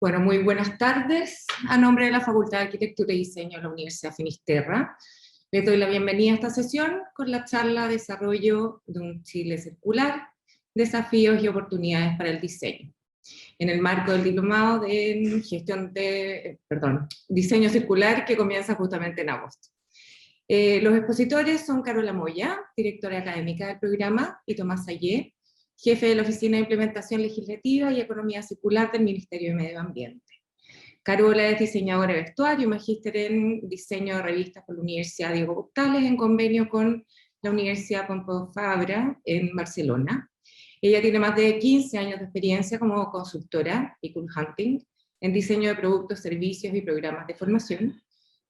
Bueno, muy buenas tardes. A nombre de la Facultad de Arquitectura y Diseño de la Universidad Finisterra, les doy la bienvenida a esta sesión con la charla Desarrollo de un Chile Circular, Desafíos y Oportunidades para el Diseño, en el marco del Diplomado de Diseño Circular que comienza justamente en agosto. Los expositores son Carola Moya, directora académica del programa, y Tomás Sayé, jefe de la Oficina de Implementación Legislativa y Economía Circular del Ministerio de Medio Ambiente. Carola es diseñadora de vestuario, magíster en diseño de revistas por la Universidad Diego Portales, en convenio con la Universidad Pompeu Fabra en Barcelona. Ella tiene más de 15 años de experiencia como consultora y consulting en diseño de productos, servicios y programas de formación.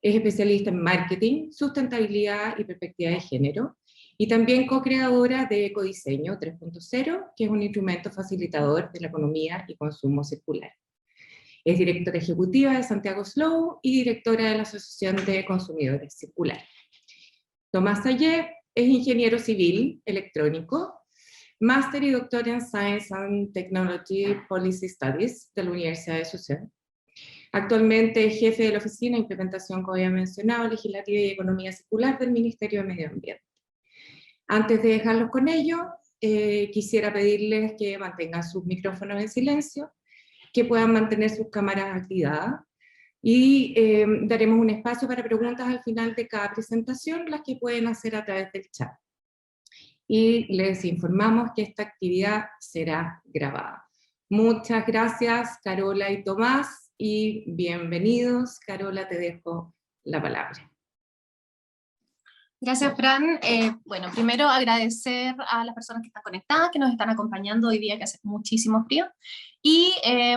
Es especialista en marketing, sustentabilidad y perspectiva de género, y también co-creadora de Ecodiseño 3.0, que es un instrumento facilitador de la economía y consumo circular. Es directora ejecutiva de Santiago Slow y directora de la Asociación de Consumidores Circulares. Tomás Sayé es ingeniero civil electrónico, máster y doctor en Science and Technology Policy Studies de la Universidad de Asunción. Actualmente es jefe de la Oficina de Implementación, como había mencionado, Legislativa y Economía Circular del Ministerio de Medio Ambiente. Antes de dejarlos con ello, quisiera pedirles que mantengan sus micrófonos en silencio, que puedan mantener sus cámaras activadas, y daremos un espacio para preguntas al final de cada presentación, las que pueden hacer a través del chat. Y les informamos que esta actividad será grabada. Muchas gracias, Carola y Tomás, y bienvenidos. Carola, te dejo la palabra. Gracias, Fran. Bueno, primero agradecer a las personas que están conectadas, que nos están acompañando hoy día, que hace muchísimo frío. Y,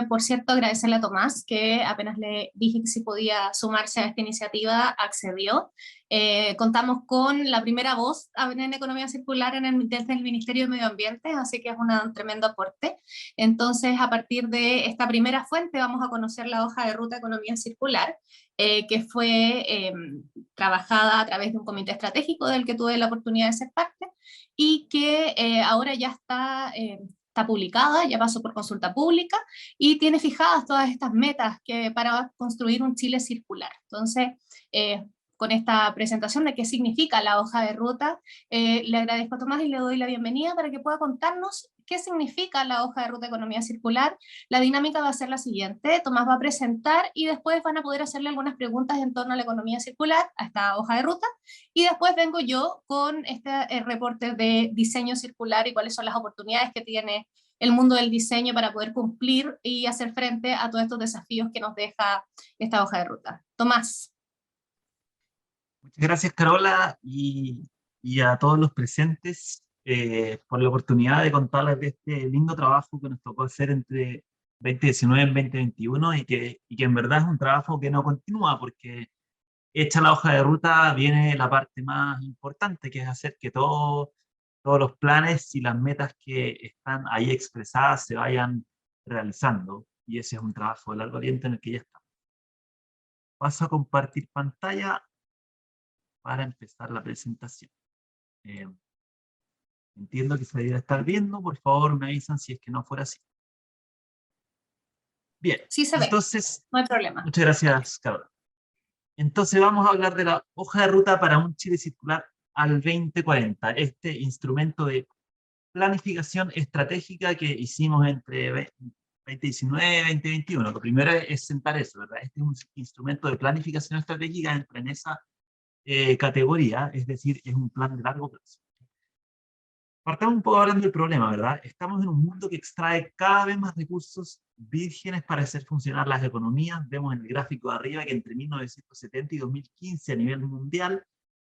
por cierto, agradecerle a Tomás, que apenas le dije que si podía sumarse a esta iniciativa, accedió. Contamos con la primera voz en economía circular desde el Ministerio de Medio Ambiente, así que es un tremendo aporte. Entonces, a partir de esta primera fuente, vamos a conocer la hoja de ruta Economía Circular, que fue trabajada a través de un comité estratégico del que tuve la oportunidad de ser parte, y que ahora ya está publicada, ya pasó por consulta pública, y tiene fijadas todas estas metas para construir un Chile circular. Entonces, con esta presentación de qué significa la hoja de ruta, le agradezco a Tomás y le doy la bienvenida para que pueda contarnos qué significa la hoja de ruta Economía Circular. La dinámica va a ser la siguiente: Tomás va a presentar y después van a poder hacerle algunas preguntas en torno a la economía circular, a esta hoja de ruta, y después vengo yo con este reporte de diseño circular y cuáles son las oportunidades que tiene el mundo del diseño para poder cumplir y hacer frente a todos estos desafíos que nos deja esta hoja de ruta. Tomás. Muchas gracias, Carola, y a todos los presentes por la oportunidad de contarles de este lindo trabajo que nos tocó hacer entre 2019 y 2021, y que en verdad es un trabajo que no continúa, porque hecha la hoja de ruta viene la parte más importante, que es hacer que todos los planes y las metas que están ahí expresadas se vayan realizando, y ese es un trabajo de largo aliento en el que ya estamos. Paso a compartir pantalla para empezar la presentación. Entiendo que se debería estar viendo, por favor me avisan si es que no fuera así. Bien, Sí se ve, entonces, no hay problema. muchas gracias, Carol. Entonces vamos a hablar de la hoja de ruta para un Chile circular al 2040, este instrumento de planificación estratégica que hicimos entre 2019 y 2021. Lo primero es sentar eso, ¿verdad? Este es un instrumento de planificación estratégica, entra en esa categoría, es decir, es un plan de largo plazo. Partamos un poco hablando del problema, ¿verdad? Estamos en un mundo que extrae cada vez más recursos vírgenes para hacer funcionar las economías. Vemos en el gráfico de arriba que entre 1970 y 2015 a nivel mundial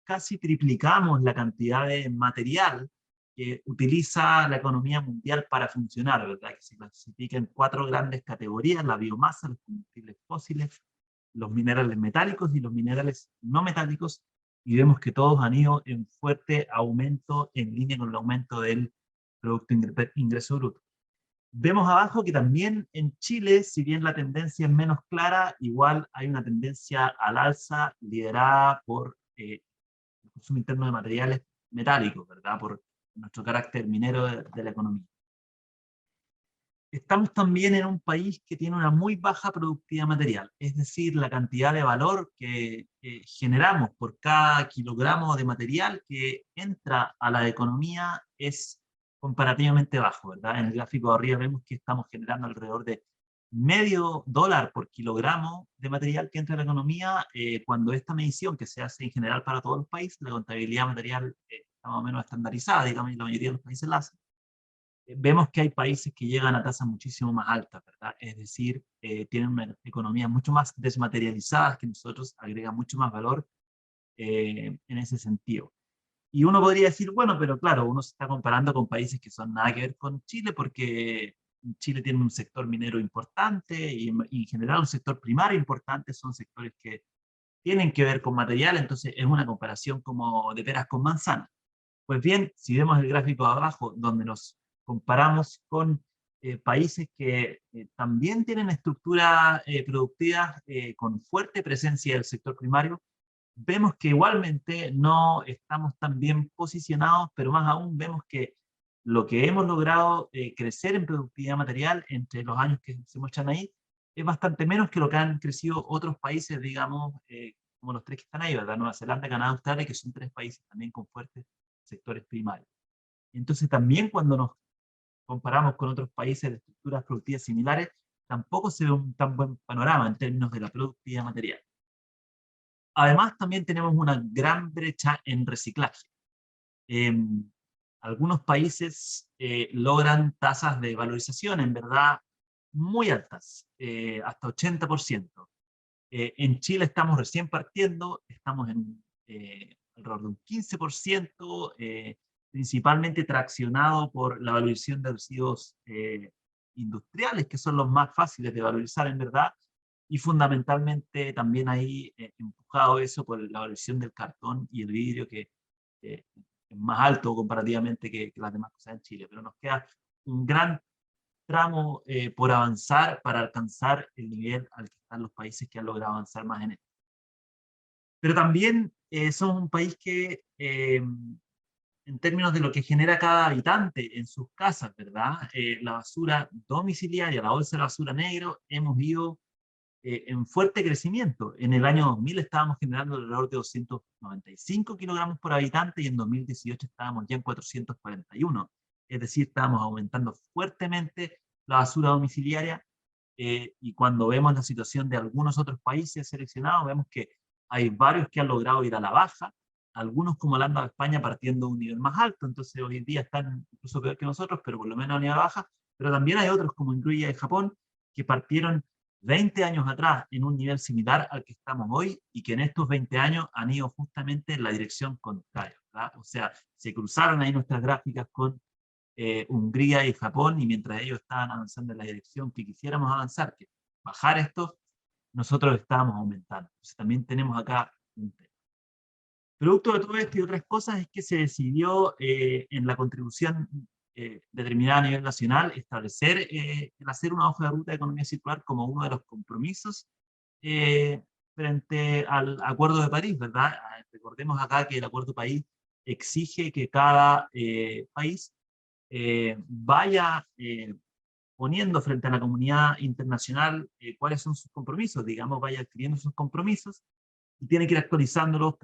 casi triplicamos la cantidad de material que utiliza la economía mundial para funcionar, ¿verdad? Que se clasifica en 4 grandes categorías: la biomasa, los combustibles fósiles, los minerales metálicos y los minerales no metálicos, y vemos que todos han ido en fuerte aumento en línea con el aumento del Producto Ingreso Bruto. Vemos abajo que también en Chile, si bien la tendencia es menos clara, igual hay una tendencia al alza liderada por el consumo interno de materiales metálicos, ¿verdad? Por nuestro carácter minero de la economía. Estamos también en un país que tiene una muy baja productividad material, es decir, la cantidad de valor que generamos por cada kilogramo de material que entra a la economía es comparativamente bajo, ¿verdad? En el gráfico de arriba vemos que estamos generando alrededor de $0,5 por kilogramo de material que entra a la economía, cuando esta medición, que se hace en general para todos los países, la contabilidad material está más o menos estandarizada, digamos, y la mayoría de los países la hacen. Vemos que hay países que llegan a tasas muchísimo más altas, ¿verdad? Es decir, tienen una economía mucho más desmaterializada que nosotros, agrega mucho más valor en ese sentido. Y uno podría decir, bueno, pero claro, uno se está comparando con países que son nada que ver con Chile, porque Chile tiene un sector minero importante y en general un sector primario importante, son sectores que tienen que ver con material, entonces es una comparación como de peras con manzanas. Pues bien, si vemos el gráfico de abajo, donde nos comparamos con países que también tienen estructuras productivas con fuerte presencia del sector primario, vemos que igualmente no estamos tan bien posicionados, pero más aún vemos que lo que hemos logrado crecer en productividad material entre los años que se muestran ahí es bastante menos que lo que han crecido otros países, digamos, como los tres que están ahí, ¿verdad? Nueva Zelanda, Canadá, Australia, que son tres países también con fuertes sectores primarios. Entonces también cuando nos comparamos con otros países de estructuras productivas similares, tampoco se ve un tan buen panorama en términos de la productividad material. Además, también tenemos una gran brecha en reciclaje. Algunos países logran tasas de valorización, en verdad, muy altas, hasta 80%. En Chile estamos recién partiendo, estamos en alrededor de un 15%, principalmente traccionado por la valorización de residuos industriales, que son los más fáciles de valorizar en verdad, y fundamentalmente también ahí empujado eso por la valorización del cartón y el vidrio, que es más alto comparativamente que las demás cosas en Chile, pero nos queda un gran tramo por avanzar para alcanzar el nivel al que están los países que han logrado avanzar más en esto. Pero también somos un país que, en términos de lo que genera cada habitante en sus casas, ¿verdad? La basura domiciliaria, la bolsa de basura negro, hemos ido en fuerte crecimiento. En el año 2000 estábamos generando alrededor de 295 kilogramos por habitante y en 2018 estábamos ya en 441. Es decir, estábamos aumentando fuertemente la basura domiciliaria y cuando vemos la situación de algunos otros países seleccionados, vemos que hay varios que han logrado ir a la baja, algunos como Holanda o España partiendo de un nivel más alto, entonces hoy en día están incluso peor que nosotros, pero por lo menos a nivel baja, pero también hay otros como Hungría y Japón que partieron 20 años atrás en un nivel similar al que estamos hoy y que en estos 20 años han ido justamente en la dirección contraria, ¿verdad? O sea, se cruzaron ahí nuestras gráficas con Hungría y Japón, y mientras ellos estaban avanzando en la dirección que quisiéramos avanzar, que bajar esto, nosotros estábamos aumentando. Entonces también tenemos acá un tema. Producto de todo esto y otras cosas es que se decidió en la contribución determinada a nivel nacional establecer el hacer una hoja de ruta de economía circular como uno de los compromisos frente al Acuerdo de París, ¿verdad? Recordemos acá que el Acuerdo de París exige que cada país vaya poniendo frente a la comunidad internacional cuáles son sus compromisos, digamos, vaya adquiriendo sus compromisos y tiene que ir actualizándolos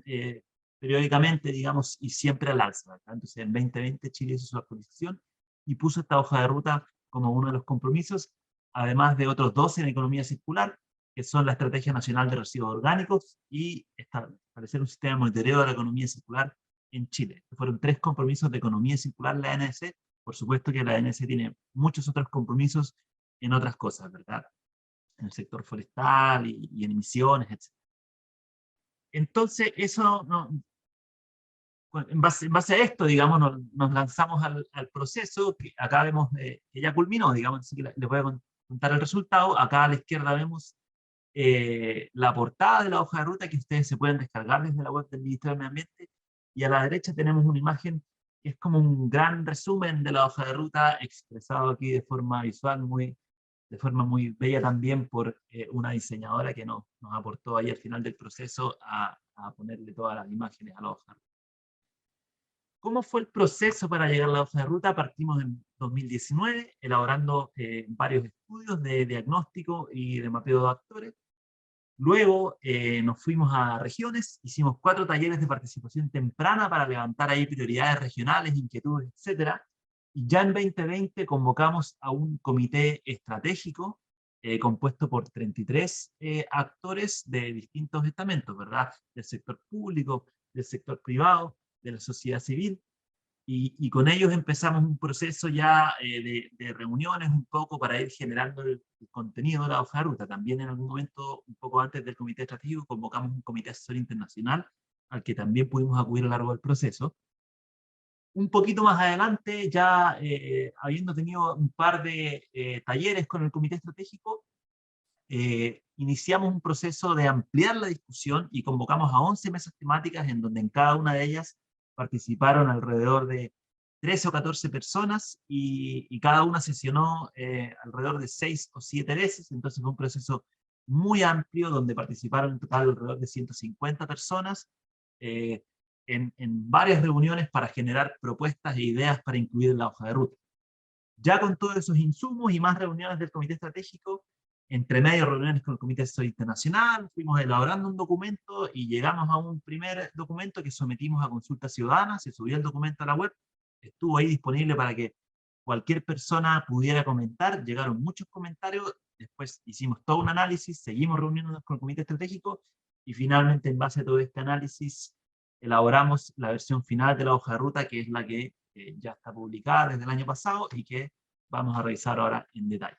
periódicamente, digamos, y siempre al alza, ¿verdad? Entonces, en 2020 Chile hizo su actualización y puso esta hoja de ruta como uno de los compromisos, además de otros 12 en economía circular, que son la Estrategia Nacional de Residuos Orgánicos y establecer un sistema de monitoreo de la economía circular en Chile. Estos fueron 3 compromisos de economía circular la ANS. Por supuesto que la ANS tiene muchos otros compromisos en otras cosas, ¿verdad? En el sector forestal y en emisiones, etc. Entonces, eso en base a esto, digamos, nos lanzamos al proceso, que acá vemos que ya culminó, digamos, así que les voy a contar el resultado. Acá a la izquierda vemos la portada de la hoja de ruta que ustedes se pueden descargar desde la web del Ministerio del Medio Ambiente, y a la derecha tenemos una imagen que es como un gran resumen de la hoja de ruta, expresado aquí de forma visual, de forma muy bella también por una diseñadora que nos aportó ahí al final del proceso a ponerle todas las imágenes a la hoja. ¿Cómo fue el proceso para llegar a la hoja de ruta? Partimos en 2019, elaborando varios estudios de diagnóstico y de mapeo de actores. Luego nos fuimos a regiones, hicimos 4 talleres de participación temprana para levantar ahí prioridades regionales, inquietudes, etc. Y ya en 2020 convocamos a un comité estratégico compuesto por 33 actores de distintos estamentos, ¿verdad? Del sector público, del sector privado, de la sociedad civil, y con ellos empezamos un proceso ya de reuniones un poco para ir generando el contenido de la hoja de ruta. También en algún momento, un poco antes del comité estratégico, convocamos un comité asesor internacional al que también pudimos acudir a lo largo del proceso. Un poquito más adelante, ya habiendo tenido un par de talleres con el comité estratégico, iniciamos un proceso de ampliar la discusión y convocamos a 11 mesas temáticas en donde en cada una de ellas participaron alrededor de 13 o 14 personas y cada una sesionó alrededor de 6 o 7 veces. Entonces fue un proceso muy amplio donde participaron en total alrededor de 150 personas en varias reuniones para generar propuestas e ideas para incluir en la hoja de ruta. Ya con todos esos insumos y más reuniones del comité estratégico, entre medio reuniones con el Comité Asesor Internacional, fuimos elaborando un documento y llegamos a un primer documento que sometimos a consulta ciudadana. Se subió el documento a la web, estuvo ahí disponible para que cualquier persona pudiera comentar, llegaron muchos comentarios, después hicimos todo un análisis, seguimos reuniéndonos con el Comité Estratégico y finalmente en base a todo este análisis elaboramos la versión final de la hoja de ruta, que es la que ya está publicada desde el año pasado y que vamos a revisar ahora en detalle.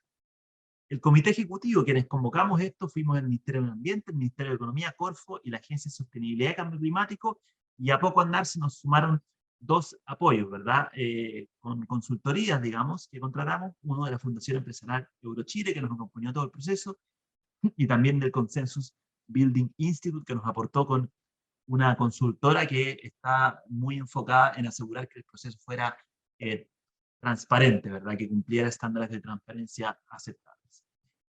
El comité ejecutivo, quienes convocamos esto, fuimos el Ministerio del Ambiente, el Ministerio de Economía, Corfo y la Agencia de Sostenibilidad y Cambio Climático, y a poco andar se nos sumaron 2 apoyos, ¿verdad? Con consultorías, digamos, que contratamos, uno de la Fundación Empresarial Eurochile, que nos acompañó todo el proceso, y también del Consensus Building Institute, que nos aportó con una consultora que está muy enfocada en asegurar que el proceso fuera transparente, ¿verdad? Que cumpliera estándares de transparencia aceptables.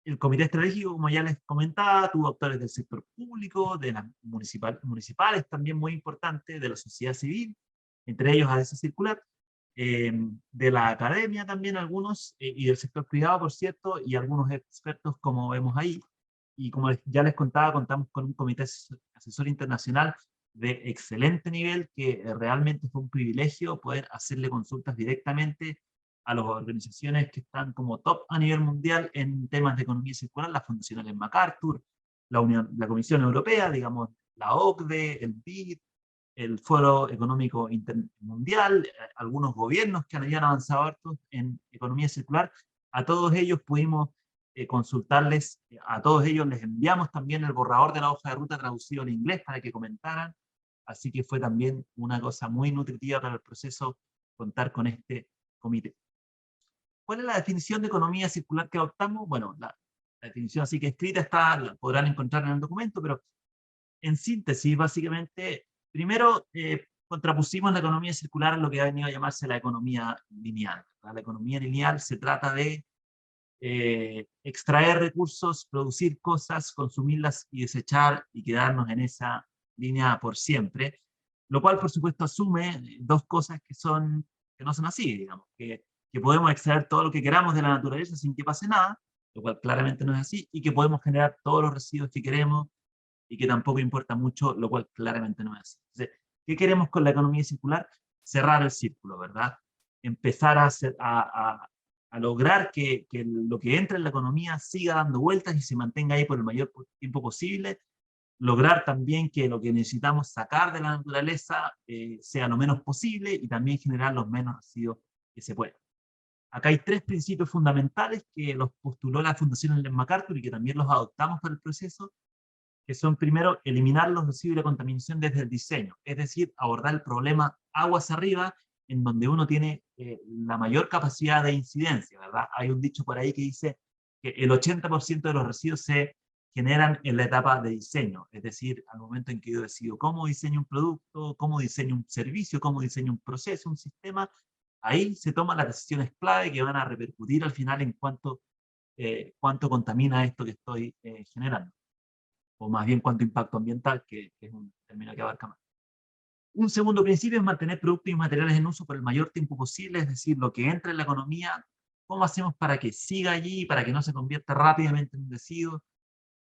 El comité estratégico, como ya les comentaba, tuvo actores del sector público, de las municipales también muy importantes, de la sociedad civil, entre ellos ADC Circular, de la academia también algunos, y del sector privado, por cierto, y algunos expertos como vemos ahí. Y como ya les contaba, contamos con un comité asesor internacional de excelente nivel, que realmente fue un privilegio poder hacerle consultas directamente a las organizaciones que están como top a nivel mundial en temas de economía circular, la Fundación Ellen MacArthur, la Comisión Europea, digamos, la OCDE, el BID, el Foro Económico Mundial, algunos gobiernos que habían avanzado harto en economía circular. A todos ellos pudimos consultarles, a todos ellos les enviamos también el borrador de la hoja de ruta traducido al inglés para que comentaran, así que fue también una cosa muy nutritiva para el proceso contar con este comité. ¿Cuál es la definición de economía circular que adoptamos? Bueno, la definición así que escrita está, la podrán encontrar en el documento, pero en síntesis, básicamente, primero contrapusimos la economía circular a lo que ha venido a llamarse la economía lineal. La economía lineal se trata de extraer recursos, producir cosas, consumirlas y desechar y quedarnos en esa línea por siempre, lo cual por supuesto asume 2 cosas que no son así, digamos, que podemos extraer todo lo que queramos de la naturaleza sin que pase nada, lo cual claramente no es así, y que podemos generar todos los residuos que queremos y que tampoco importa mucho, lo cual claramente no es así. Entonces, ¿qué queremos con la economía circular? Cerrar el círculo, ¿verdad? Empezar a lograr que lo que entra en la economía siga dando vueltas y se mantenga ahí por el mayor tiempo posible, lograr también que lo que necesitamos sacar de la naturaleza sea lo menos posible y también generar los menos residuos que se puedan. Acá hay 3 principios fundamentales que los postuló la Fundación Ellen MacArthur y que también los adoptamos para el proceso, que son primero eliminar los residuos y la contaminación desde el diseño, es decir, abordar el problema aguas arriba, en donde uno tiene la mayor capacidad de incidencia, ¿verdad? Hay un dicho por ahí que dice que el 80% de los residuos se generan en la etapa de diseño, es decir, al momento en que yo decido cómo diseño un producto, cómo diseño un servicio, cómo diseño un proceso, un sistema, ahí se toman las decisiones clave que van a repercutir al final en cuánto contamina esto que estoy generando, o más bien cuánto impacto ambiental, que es un término que abarca más. Un segundo principio es mantener productos y materiales en uso por el mayor tiempo posible, es decir, lo que entra en la economía, ¿cómo hacemos para que siga allí, para que no se convierta rápidamente en un residuo?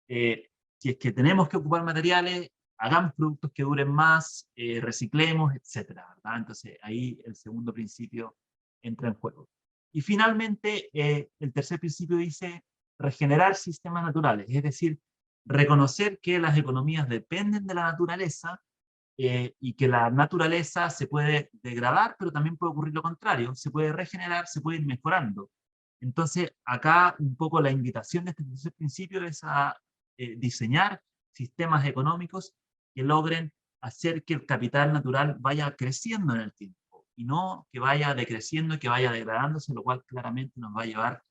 Si es que tenemos que ocupar materiales, hagamos productos que duren más, reciclemos, etcétera, ¿verdad? Entonces ahí el segundo principio entra en juego. Y finalmente, el tercer principio dice regenerar sistemas naturales, es decir, reconocer que las economías dependen de la naturaleza, y que la naturaleza se puede degradar, pero también puede ocurrir lo contrario, se puede regenerar, se puede ir mejorando. Entonces, acá un poco la invitación de este tercer principio es a diseñar sistemas económicos que logren hacer que el capital natural vaya creciendo en el tiempo, y no que vaya decreciendo y que vaya degradándose, lo cual claramente nos va a llevar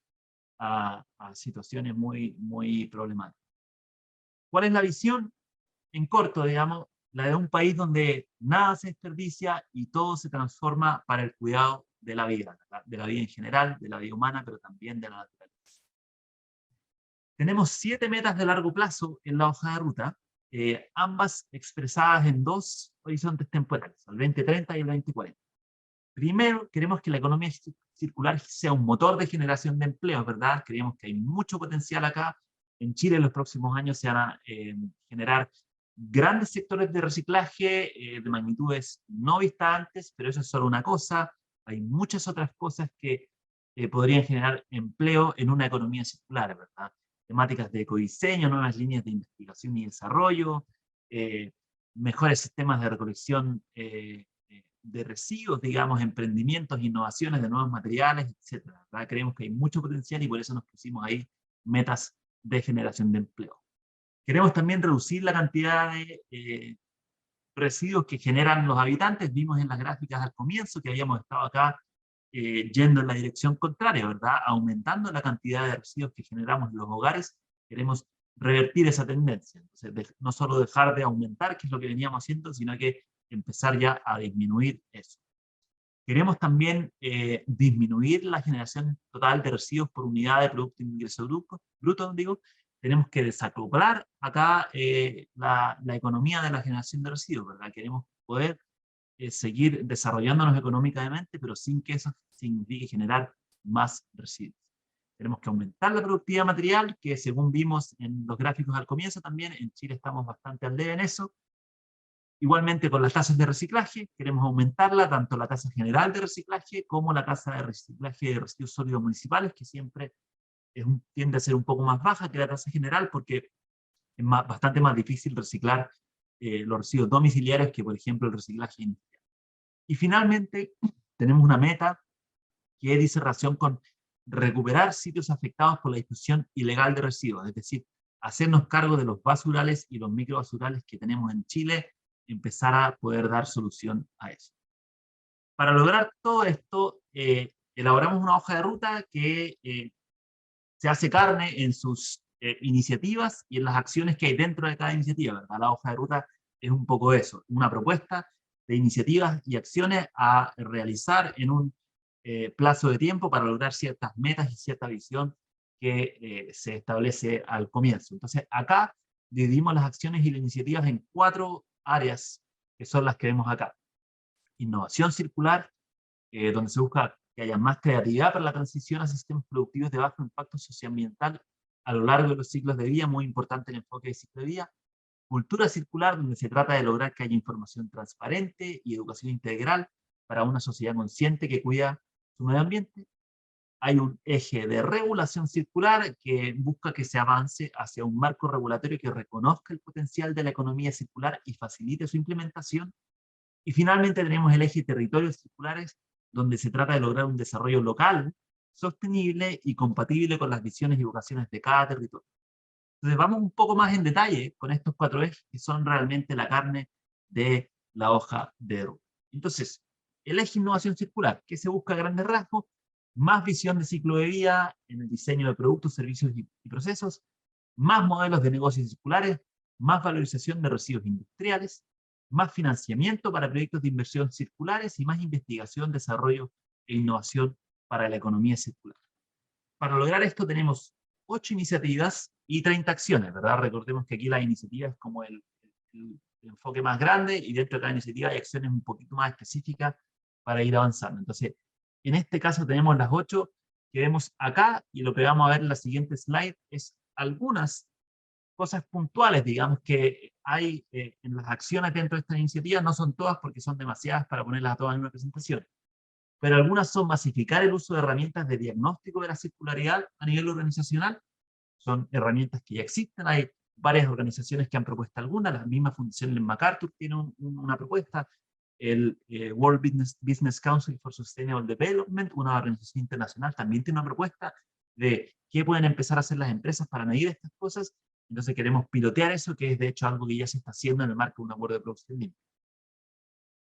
a situaciones muy, muy problemáticas. ¿Cuál es la visión? En corto, digamos, la de un país donde nada se desperdicia y todo se transforma para el cuidado de la vida en general, de la vida humana, pero también de la naturaleza. Tenemos 7 metas de largo plazo en la hoja de ruta, ambas expresadas en 2 horizontes temporales, el 2030 y el 2040. Primero, queremos que la economía circular sea un motor de generación de empleos, ¿verdad? Creemos que hay mucho potencial acá. En Chile en los próximos años se van a generar grandes sectores de reciclaje de magnitudes no vistas antes, pero eso es solo una cosa. Hay muchas otras cosas que podrían generar empleo en una economía circular, ¿verdad? Temáticas de ecodiseño, nuevas líneas de investigación y desarrollo, mejores sistemas de recolección de residuos, digamos, emprendimientos, innovaciones de nuevos materiales, etc. ¿verdad? Creemos que hay mucho potencial y por eso nos pusimos ahí metas de generación de empleo. Queremos también reducir la cantidad de residuos que generan los habitantes. Vimos en las gráficas al comienzo que habíamos estado acá yendo en la dirección contraria, ¿verdad? Aumentando la cantidad de residuos que generamos en los hogares. Queremos revertir esa tendencia. Entonces, no solo dejar de aumentar, que es lo que veníamos haciendo, sino que empezar ya a disminuir eso. Queremos también disminuir la generación total de residuos por unidad de Producto Ingreso Bruto, digo. Tenemos que desacoplar acá la economía de la generación de residuos, ¿verdad? Queremos poder seguir desarrollándonos económicamente, pero sin que eso signifique generar más residuos. Tenemos que aumentar la productividad material, que según vimos en los gráficos al comienzo también, en Chile estamos bastante al debe en eso. Igualmente con las tasas de reciclaje, queremos aumentarla, tanto la tasa general de reciclaje como la tasa de reciclaje de residuos sólidos municipales, que siempre tiende a ser un poco más baja que la tasa general, porque es bastante más difícil reciclar los residuos domiciliarios que, por ejemplo, el reciclaje industrial. Y finalmente, tenemos una meta que dice relación con recuperar sitios afectados por la disposición ilegal de residuos, es decir, hacernos cargo de los basurales y los microbasurales que tenemos en Chile, empezar a poder dar solución a eso. Para lograr todo esto, elaboramos una hoja de ruta que se hace carne en sus iniciativas y en las acciones que hay dentro de cada iniciativa, ¿verdad? La hoja de ruta es un poco eso, una propuesta de iniciativas y acciones a realizar en un plazo de tiempo para lograr ciertas metas y cierta visión que se establece al comienzo. Entonces, acá dividimos las acciones y las iniciativas en 4 áreas, que son las que vemos acá. Innovación circular, donde se busca que haya más creatividad para la transición a sistemas productivos de bajo impacto socioambiental a lo largo de los ciclos de vida, muy importante el enfoque de ciclo de vida. Cultura circular, donde se trata de lograr que haya información transparente y educación integral para una sociedad consciente que cuida su medio ambiente. Hay un eje de regulación circular que busca que se avance hacia un marco regulatorio que reconozca el potencial de la economía circular y facilite su implementación. Y finalmente tenemos el eje territorios circulares, donde se trata de lograr un desarrollo local, sostenible y compatible con las visiones y vocaciones de cada territorio. Entonces vamos un poco más en detalle con estos 4 ejes que son realmente la carne de la hoja de ruta. Entonces, el eje innovación circular, ¿qué se busca a grandes rasgos? Más visión de ciclo de vida en el diseño de productos, servicios y procesos, más modelos de negocios circulares, más valorización de residuos industriales, más financiamiento para proyectos de inversión circulares y más investigación, desarrollo e innovación para la economía circular. Para lograr esto tenemos 8 iniciativas y 30 acciones, ¿verdad? Recordemos que aquí la iniciativa es como el enfoque más grande, y dentro de cada iniciativa hay acciones un poquito más específicas para ir avanzando. Entonces, en este caso tenemos las 8 que vemos acá, y lo que vamos a ver en la siguiente slide es algunas cosas puntuales, digamos, que hay en las acciones dentro de esta iniciativa. No son todas porque son demasiadas para ponerlas a todas en una presentación, pero algunas son masificar el uso de herramientas de diagnóstico de la circularidad a nivel organizacional. Son herramientas que ya existen, hay varias organizaciones que han propuesto algunas, la misma Fundación Ellen MacArthur tiene una propuesta, el World Business Council for Sustainable Development, una organización internacional, también tiene una propuesta de qué pueden empezar a hacer las empresas para medir estas cosas. Entonces queremos pilotear eso, que es de hecho algo que ya se está haciendo en el marco de un acuerdo de producción limpia.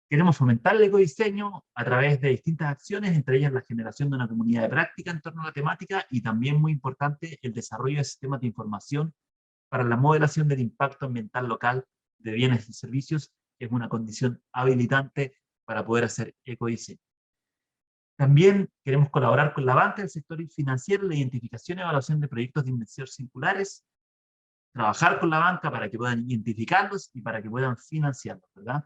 Queremos fomentar el ecodiseño a través de distintas acciones, entre ellas la generación de una comunidad de práctica en torno a la temática, y también, muy importante, el desarrollo de sistemas de información para la modelación del impacto ambiental local de bienes y servicios. Es una condición habilitante para poder hacer ecodiseño. También queremos colaborar con la banca del sector financiero en la identificación y evaluación de proyectos de inversión circulares, trabajar con la banca para que puedan identificarlos y para que puedan financiarlos, ¿verdad?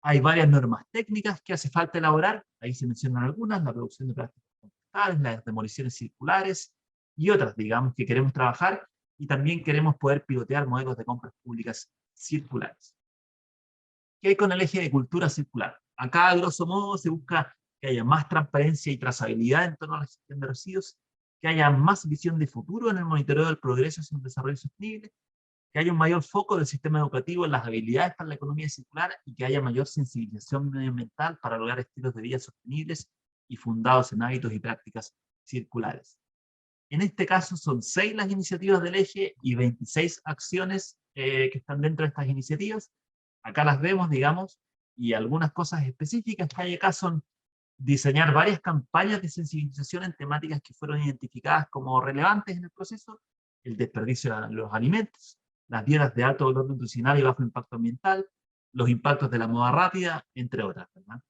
Hay varias normas técnicas que hace falta elaborar, ahí se mencionan algunas, la producción de plásticos compostables, las demoliciones circulares y otras, digamos, que queremos trabajar, y también queremos poder pilotear modelos de compras públicas circulares. ¿Qué hay con el eje de cultura circular? Acá, a grosso modo, se busca que haya más transparencia y trazabilidad en torno a la gestión de residuos, que haya más visión de futuro en el monitoreo del progreso hacia un desarrollo sostenible, que haya un mayor foco del sistema educativo en las habilidades para la economía circular, y que haya mayor sensibilización medioambiental para lograr estilos de vida sostenibles y fundados en hábitos y prácticas circulares. En este caso son 6 las iniciativas del eje y 26 acciones que están dentro de estas iniciativas. Acá las vemos, digamos, y algunas cosas específicas que hay acá son diseñar varias campañas de sensibilización en temáticas que fueron identificadas como relevantes en el proceso: el desperdicio de los alimentos, las dietas de alto valor nutricional y bajo impacto ambiental, los impactos de la moda rápida, entre otras, ¿verdad?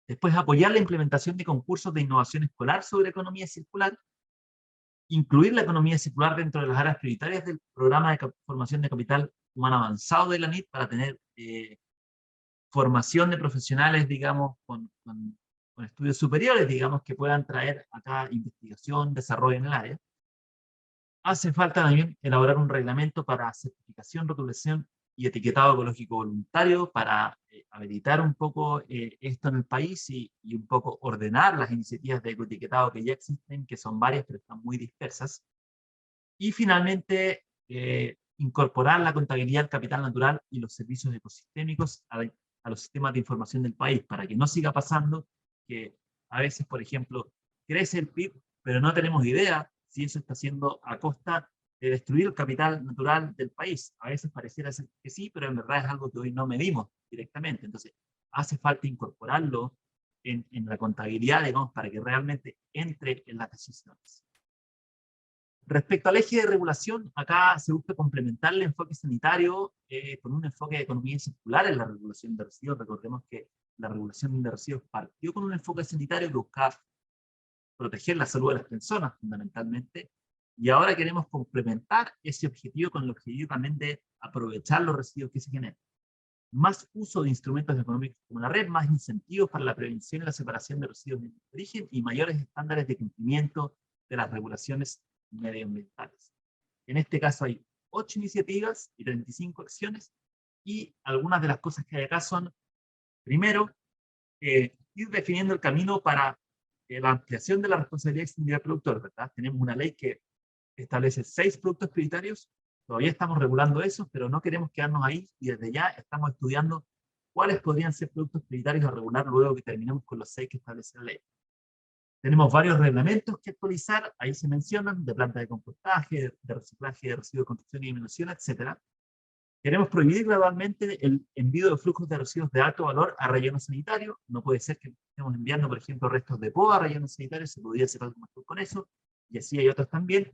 Después, apoyar la implementación de concursos de innovación escolar sobre economía circular, incluir la economía circular dentro de las áreas prioritarias del programa de formación de capital humano avanzado de la NIT, para tener formación de profesionales, digamos, con estudios superiores, digamos, que puedan traer acá investigación, desarrollo en el área. Hace falta también elaborar un reglamento para certificación, rotulación y etiquetado ecológico voluntario, para habilitar un poco esto en el país, y un poco ordenar las iniciativas de ecoetiquetado que ya existen, que son varias, pero están muy dispersas. Y finalmente, incorporar la contabilidad del capital natural y los servicios ecosistémicos a los sistemas de información del país, para que no siga pasando que a veces, por ejemplo, crece el PIB, pero no tenemos idea si eso está haciendo a costa de destruir el capital natural del país. A veces pareciera ser que sí, pero en verdad es algo que hoy no medimos directamente. Entonces, hace falta incorporarlo en la contabilidad, digamos, para que realmente entre en las decisiones. Respecto al eje de regulación, acá se busca complementar el enfoque sanitario con un enfoque de economía circular en la regulación de residuos. Recordemos que la regulación de residuos partió con un enfoque sanitario que buscaba proteger la salud de las personas, fundamentalmente, y ahora queremos complementar ese objetivo con el objetivo también de aprovechar los residuos que se generan. Más uso de instrumentos económicos como la red, más incentivos para la prevención y la separación de residuos de origen, y mayores estándares de cumplimiento de las regulaciones medioambientales. En este caso hay 8 iniciativas y 35 acciones, y algunas de las cosas que hay acá son, primero, ir definiendo el camino para la ampliación de la responsabilidad extendida del productor, ¿verdad? Tenemos una ley que establece 6 productos prioritarios, todavía estamos regulando eso, pero no queremos quedarnos ahí, y desde ya estamos estudiando cuáles podrían ser productos prioritarios a regular luego que terminemos con los 6 que establece la ley. Tenemos varios reglamentos que actualizar, ahí se mencionan, de planta de compostaje, de reciclaje, de residuos de construcción y eliminación, etc. Queremos prohibir gradualmente el envío de flujos de residuos de alto valor a relleno sanitario. No puede ser que estemos enviando, por ejemplo, restos de poda a relleno sanitario, se podría hacer algo mejor con eso, y así hay otros también.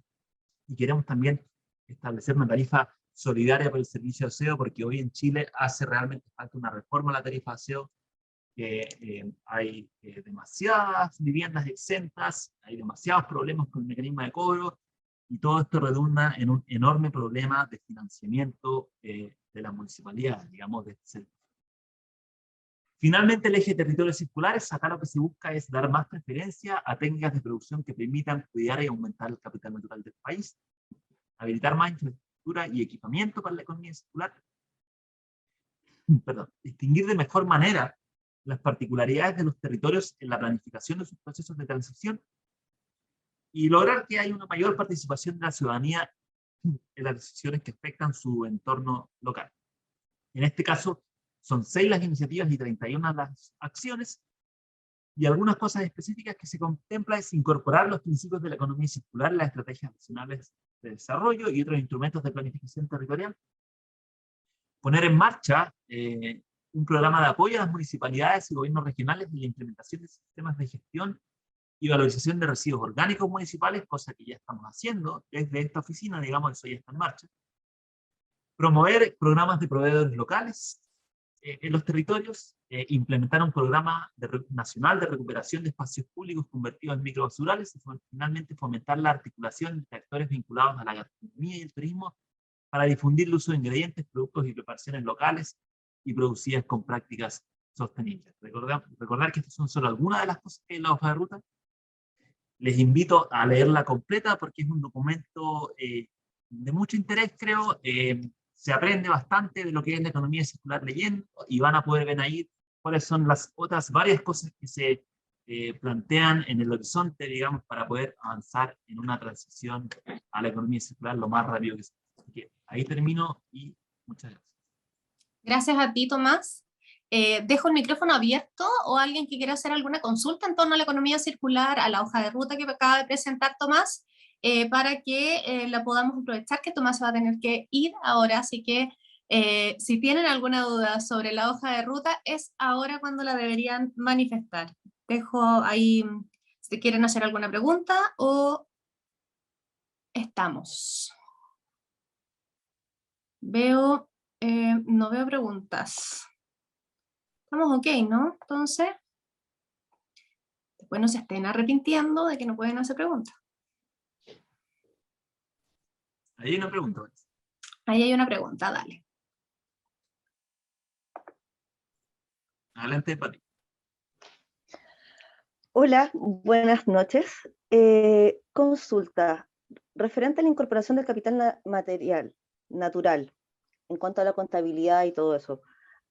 Y queremos también establecer una tarifa solidaria para el servicio de aseo, porque hoy en Chile hace realmente falta una reforma a la tarifa de aseo, que hay demasiadas viviendas exentas, hay demasiados problemas con el mecanismo de cobro, y todo esto redunda en un enorme problema de financiamiento de la municipalidad, digamos, de este sector. Finalmente, el eje de territorios circulares, acá lo que se busca es dar más preferencia a técnicas de producción que permitan cuidar y aumentar el capital natural del país, habilitar más infraestructura y equipamiento para la economía circular, distinguir de mejor manera las particularidades de los territorios en la planificación de sus procesos de transición y lograr que haya una mayor participación de la ciudadanía en las decisiones que afectan su entorno local. En este caso, son 6 las iniciativas y 31 las acciones, y algunas cosas específicas que se contempla es incorporar los principios de la economía circular en las estrategias nacionales de desarrollo y otros instrumentos de planificación territorial, poner en marcha un programa de apoyo a las municipalidades y gobiernos regionales en la implementación de sistemas de gestión y valorización de residuos orgánicos municipales, cosa que ya estamos haciendo desde esta oficina, digamos, eso ya está en marcha. Promover programas de proveedores locales en los territorios, implementar un programa nacional de recuperación de espacios públicos convertidos en microbasurales y finalmente fomentar la articulación entre actores vinculados a la gastronomía y el turismo para difundir el uso de ingredientes, productos y preparaciones locales y producidas con prácticas sostenibles. Recordar que estas son solo algunas de las cosas que hay en la hoja de ruta. Les invito a leerla completa porque es un documento de mucho interés, creo. Se aprende bastante de lo que es la economía circular leyendo y van a poder ver ahí cuáles son las otras varias cosas que se plantean en el horizonte, digamos, para poder avanzar en una transición a la economía circular lo más rápido que se pueda. Así que ahí termino y muchas gracias. Gracias a ti, Tomás. Dejo el micrófono abierto o alguien que quiera hacer alguna consulta en torno a la economía circular, a la hoja de ruta que acaba de presentar Tomás, para que la podamos aprovechar, que Tomás va a tener que ir ahora, así que si tienen alguna duda sobre la hoja de ruta, es ahora cuando la deberían manifestar. Dejo ahí, si quieren hacer alguna pregunta o estamos. No veo preguntas. Estamos ok, ¿no? Entonces, después no se estén arrepintiendo de que no pueden hacer preguntas. Ahí hay una pregunta. Ahí hay una pregunta, dale. Adelante, Pati. Hola, buenas noches. Consulta, referente a la incorporación del capital material, natural, en cuanto a la contabilidad y todo eso,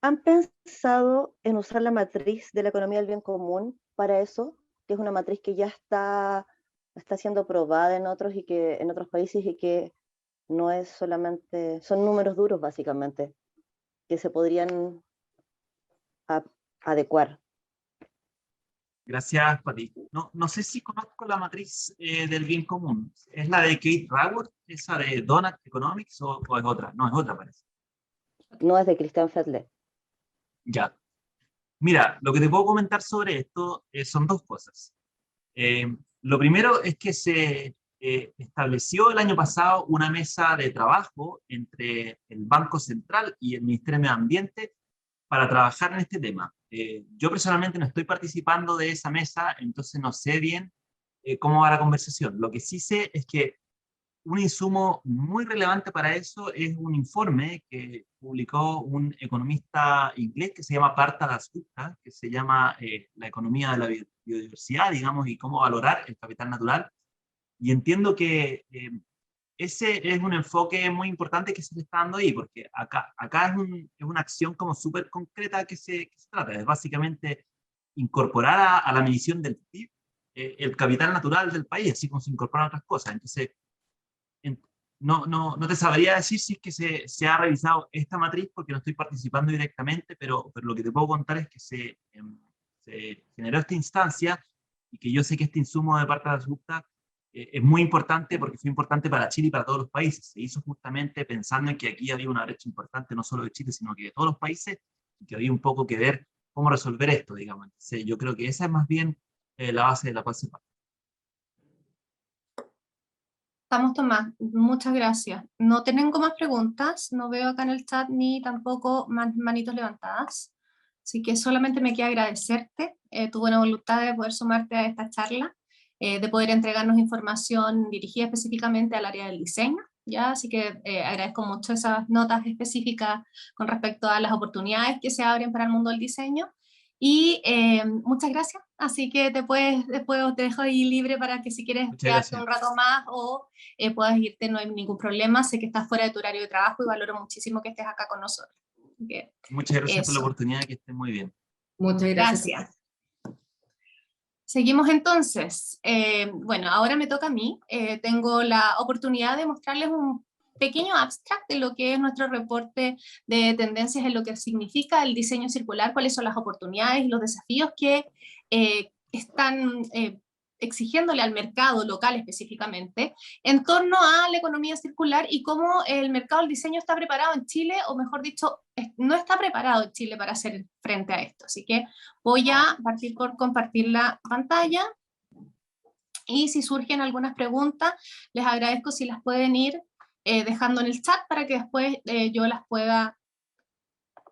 ¿han pensado en usar la matriz de la economía del bien común para eso? Que es una matriz que ya está siendo probada en otros países y que no es solamente, son números duros básicamente, que se podrían adecuar. Gracias, Pati. No sé si conozco la matriz del bien común. ¿Es la de Kate Raworth, esa de Donut Economics, o es otra? No, es otra, parece. No es de Christian Fedler. Ya. Mira, lo que te puedo comentar sobre esto son dos cosas. Lo primero es que se estableció el año pasado una mesa de trabajo entre el Banco Central y el Ministerio de Medio Ambiente para trabajar en este tema. Yo personalmente no estoy participando de esa mesa, entonces no sé bien cómo va la conversación. Lo que sí sé es que un insumo muy relevante para eso es un informe que publicó un economista inglés que se llama Partha Dasgupta, que se llama La economía de la biodiversidad, digamos, y cómo valorar el capital natural. Y entiendo que ese es un enfoque muy importante que se le está dando ahí, porque acá es una acción como súper concreta que se trata. Es básicamente incorporar a la medición del PIB el capital natural del país, así como se incorporan otras cosas. Entonces, no te sabría decir si es que se ha revisado esta matriz porque no estoy participando directamente, pero lo que te puedo contar es que se generó esta instancia y que yo sé que este insumo de parte de la Dasgupta es muy importante porque fue importante para Chile y para todos los países. Se hizo justamente pensando en que aquí había una brecha importante no solo de Chile, sino que de todos los países, y que había un poco que ver cómo resolver esto, digamos. Entonces, yo creo que esa es más bien la base de la paz. Estamos, Tomás, muchas gracias. No tengo más preguntas, no veo acá en el chat ni tampoco manitos levantadas, así que solamente me queda agradecerte tu buena voluntad de poder sumarte a esta charla, de poder entregarnos información dirigida específicamente al área del diseño. ¿ya? Así que agradezco mucho esas notas específicas con respecto a las oportunidades que se abren para el mundo del diseño. Y muchas gracias, así que después te dejo ahí libre para que si quieres Muchas quedarte gracias. un rato más o puedas irte, no hay ningún problema. Sé que estás fuera de tu horario de trabajo y valoro muchísimo que estés acá con nosotros. Así que, Muchas gracias por la eso. oportunidad, que estén muy bien. Muchas gracias. Gracias. Seguimos entonces. Bueno, ahora me toca a mí. Tengo la oportunidad de mostrarles un pequeño abstract de lo que es nuestro reporte de tendencias en lo que significa el diseño circular, cuáles son las oportunidades y los desafíos que están exigiéndole al mercado local específicamente en torno a la economía circular y cómo el mercado del diseño está preparado en Chile, o mejor dicho, no está preparado en Chile para hacer frente a esto. Así que voy a partir por compartir la pantalla y si surgen algunas preguntas, les agradezco si las pueden ir dejando en el chat para que después yo las pueda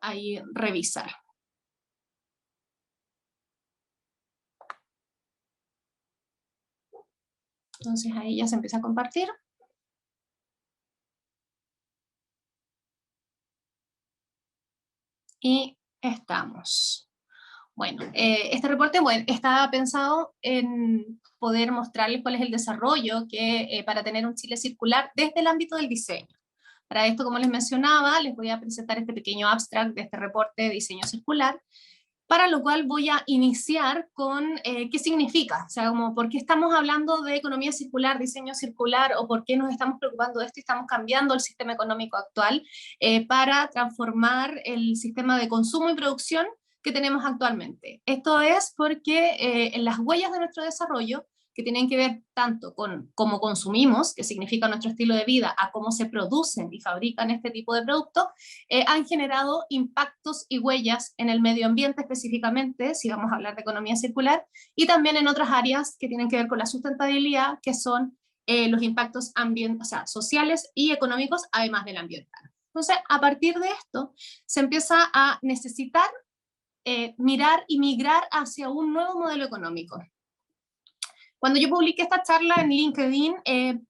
ahí revisar. Entonces ahí ya se empieza a compartir. Y estamos. Bueno, este reporte está pensado en poder mostrarles cuál es el desarrollo para tener un Chile circular desde el ámbito del diseño. Para esto, como les mencionaba, les voy a presentar este pequeño abstract de este reporte de diseño circular, para lo cual voy a iniciar con qué significa, o sea, como por qué estamos hablando de economía circular, diseño circular, o por qué nos estamos preocupando de esto y estamos cambiando el sistema económico actual para transformar el sistema de consumo y producción que tenemos actualmente. Esto es porque en las huellas de nuestro desarrollo, que tienen que ver tanto con cómo consumimos, que significa nuestro estilo de vida, a cómo se producen y fabrican este tipo de productos, han generado impactos y huellas en el medio ambiente específicamente, si vamos a hablar de economía circular, y también en otras áreas que tienen que ver con la sustentabilidad, que son los impactos sociales y económicos, además del ambiental. Entonces, a partir de esto, se empieza a necesitar mirar y migrar hacia un nuevo modelo económico. Cuando yo publiqué esta charla en LinkedIn,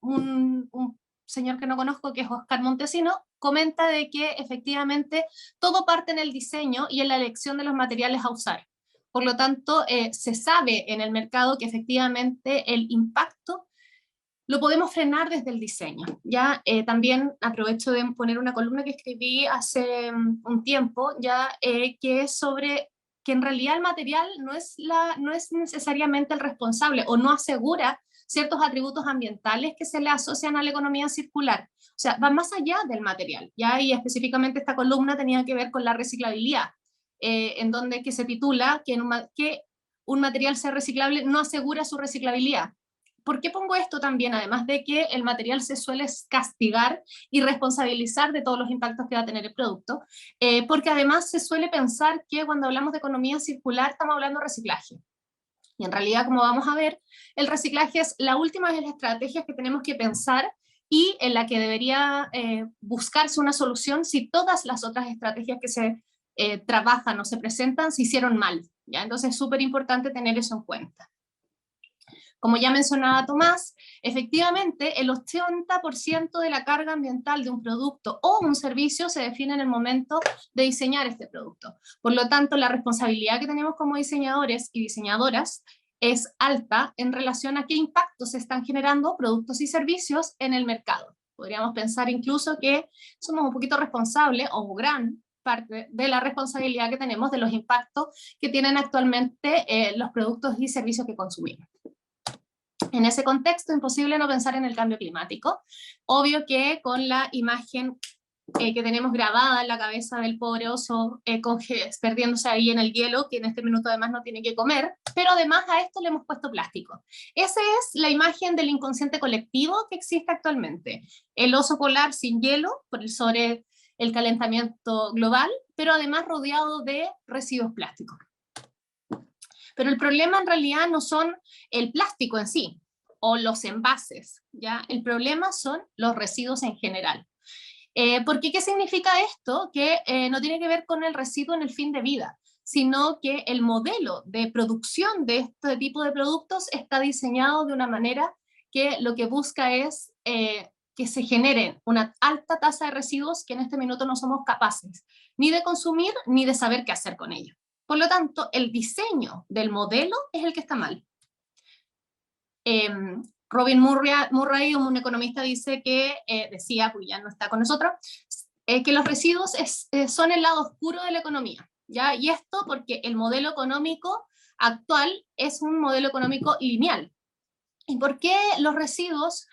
un señor que no conozco, que es Oscar Montesino, comenta de que efectivamente todo parte en el diseño y en la elección de los materiales a usar. Por lo tanto, se sabe en el mercado que efectivamente el impacto lo podemos frenar desde el diseño. Ya también aprovecho de poner una columna que escribí hace un tiempo, ya que es sobre que en realidad el material no es necesariamente el responsable o no asegura ciertos atributos ambientales que se le asocian a la economía circular. O sea, va más allá del material, ¿ya? Y específicamente esta columna tenía que ver con la reciclabilidad, en donde que se titula que un material sea reciclable no asegura su reciclabilidad. ¿Por qué pongo esto también? Además de que el material se suele castigar y responsabilizar de todos los impactos que va a tener el producto, porque además se suele pensar que cuando hablamos de economía circular estamos hablando de reciclaje. Y en realidad, como vamos a ver, el reciclaje es la última de las estrategias que tenemos que pensar y en la que debería buscarse una solución si todas las otras estrategias que se trabajan o se presentan se hicieron mal, ¿ya? Entonces es súper importante tener eso en cuenta. Como ya mencionaba Tomás, efectivamente el 80% de la carga ambiental de un producto o un servicio se define en el momento de diseñar este producto. Por lo tanto, la responsabilidad que tenemos como diseñadores y diseñadoras es alta en relación a qué impactos se están generando productos y servicios en el mercado. Podríamos pensar incluso que somos un poquito responsables, o gran parte de la responsabilidad que tenemos de los impactos que tienen actualmente los productos y servicios que consumimos. En ese contexto, imposible no pensar en el cambio climático. Obvio que con la imagen que tenemos grabada en la cabeza del pobre oso perdiéndose ahí en el hielo, que en este minuto además no tiene que comer, pero además a esto le hemos puesto plástico. Esa es la imagen del inconsciente colectivo que existe actualmente. El oso polar sin hielo, sobre el calentamiento global, pero además rodeado de residuos plásticos. Pero el problema en realidad no son el plástico en sí, o los envases, ¿ya? El problema son los residuos en general. Porque ¿qué significa esto? Que no tiene que ver con el residuo en el fin de vida, sino que el modelo de producción de este tipo de productos está diseñado de una manera que lo que busca es que se genere una alta tasa de residuos que en este minuto no somos capaces ni de consumir ni de saber qué hacer con ellos. Por lo tanto, el diseño del modelo es el que está mal. Robin Murray, un economista, dice que, decía, pues ya no está con nosotros, que los residuos son el lado oscuro de la economía, ¿ya? Y esto porque el modelo económico actual es un modelo económico lineal. ¿Y por qué los residuos?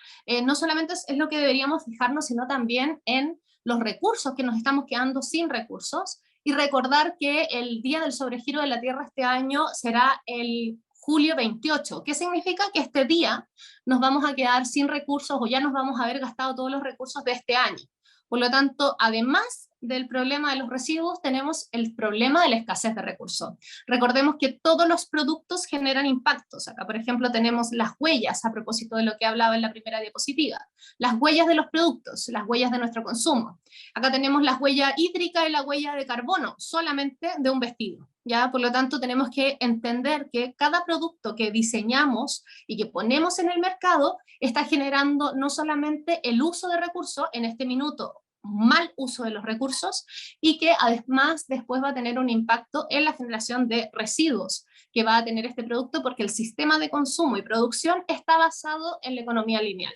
No solamente es lo que deberíamos fijarnos, sino también en los recursos, que nos estamos quedando sin recursos, y recordar que el día del sobregiro de la Tierra este año será el julio 28. ¿Qué significa? Que este día nos vamos a quedar sin recursos o ya nos vamos a haber gastado todos los recursos de este año. Por lo tanto, además del problema de los residuos, tenemos el problema de la escasez de recursos. Recordemos que todos los productos generan impactos. Acá, por ejemplo, tenemos las huellas, a propósito de lo que hablaba en la primera diapositiva. Las huellas de los productos, las huellas de nuestro consumo. Acá tenemos la huella hídrica y la huella de carbono, solamente de un vestido, ¿ya? Por lo tanto, tenemos que entender que cada producto que diseñamos y que ponemos en el mercado está generando no solamente el uso de recursos, en este minuto, mal uso de los recursos, y que además después va a tener un impacto en la generación de residuos que va a tener este producto, porque el sistema de consumo y producción está basado en la economía lineal,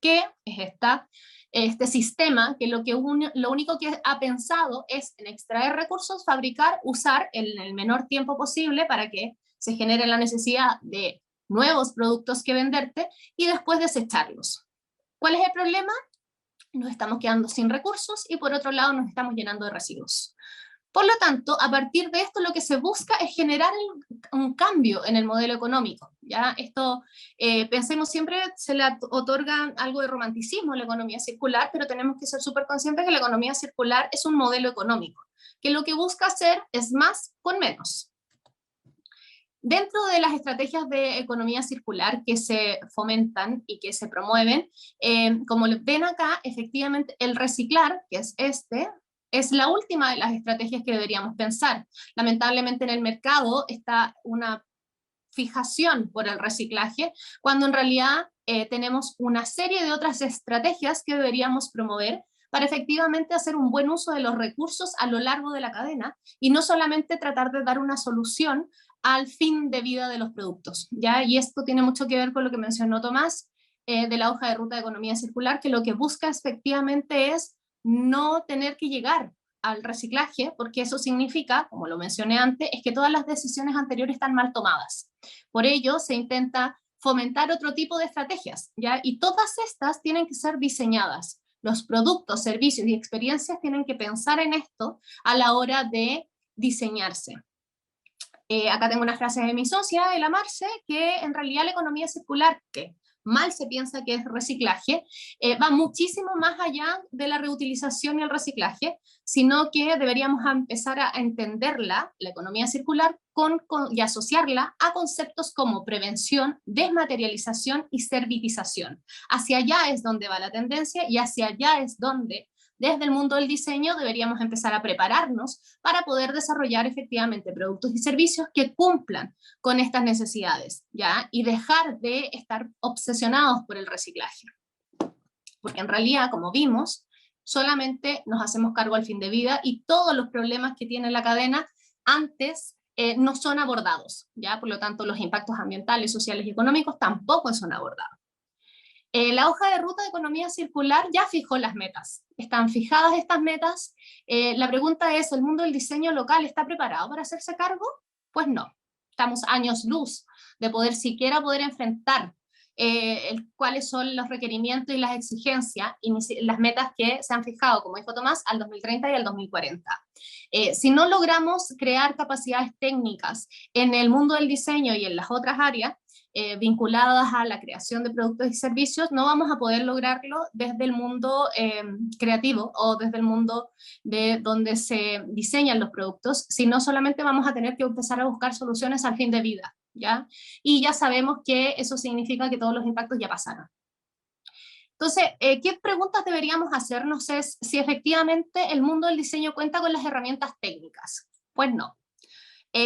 que es este sistema que lo único que ha pensado es en extraer recursos, fabricar, usar en el menor tiempo posible para que se genere la necesidad de nuevos productos que venderte y después desecharlos. ¿Cuál es el problema? Nos estamos quedando sin recursos y por otro lado nos estamos llenando de residuos. Por lo tanto, a partir de esto lo que se busca es generar un cambio en el modelo económico, ¿ya? Esto, pensemos siempre, se le otorga algo de romanticismo a la economía circular, pero tenemos que ser súper conscientes que la economía circular es un modelo económico, que lo que busca hacer es más con menos. Dentro de las estrategias de economía circular que se fomentan y que se promueven, como ven acá, efectivamente el reciclar, que es es la última de las estrategias que deberíamos pensar. Lamentablemente en el mercado está una fijación por el reciclaje, cuando en realidad tenemos una serie de otras estrategias que deberíamos promover para efectivamente hacer un buen uso de los recursos a lo largo de la cadena, y no solamente tratar de dar una solución al fin de vida de los productos, ¿ya? Y esto tiene mucho que ver con lo que mencionó Tomás, de la hoja de ruta de economía circular, que lo que busca efectivamente es no tener que llegar al reciclaje, porque eso significa, como lo mencioné antes, es que todas las decisiones anteriores están mal tomadas. Por ello, se intenta fomentar otro tipo de estrategias, ¿ya? Y todas estas tienen que ser diseñadas. Los productos, servicios y experiencias tienen que pensar en esto a la hora de diseñarse. Acá tengo una frase de mi socia, de la Marce, que en realidad la economía circular, que mal se piensa que es reciclaje, va muchísimo más allá de la reutilización y el reciclaje, sino que deberíamos empezar a entenderla, la economía circular, y asociarla a conceptos como prevención, desmaterialización y servitización. Hacia allá es donde va la tendencia y hacia allá es donde desde el mundo del diseño deberíamos empezar a prepararnos para poder desarrollar efectivamente productos y servicios que cumplan con estas necesidades, ¿ya? Y dejar de estar obsesionados por el reciclaje. Porque en realidad, como vimos, solamente nos hacemos cargo al fin de vida y todos los problemas que tiene la cadena antes no son abordados, ¿ya? Por lo tanto, los impactos ambientales, sociales y económicos tampoco son abordados. La hoja de ruta de economía circular ya fijó las metas. Están fijadas estas metas. La pregunta es, ¿el mundo del diseño local está preparado para hacerse cargo? Pues no. Estamos años luz de siquiera poder enfrentar cuáles son los requerimientos y las exigencias y las metas que se han fijado, como dijo Tomás, al 2030 y al 2040. Si no logramos crear capacidades técnicas en el mundo del diseño y en las otras áreas, vinculadas a la creación de productos y servicios, no vamos a poder lograrlo desde el mundo creativo o desde el mundo de donde se diseñan los productos, sino solamente vamos a tener que empezar a buscar soluciones al fin de vida, ¿ya? Y ya sabemos que eso significa que todos los impactos ya pasaron. Entonces, ¿qué preguntas deberíamos hacernos? Es si efectivamente el mundo del diseño cuenta con las herramientas técnicas. Pues no.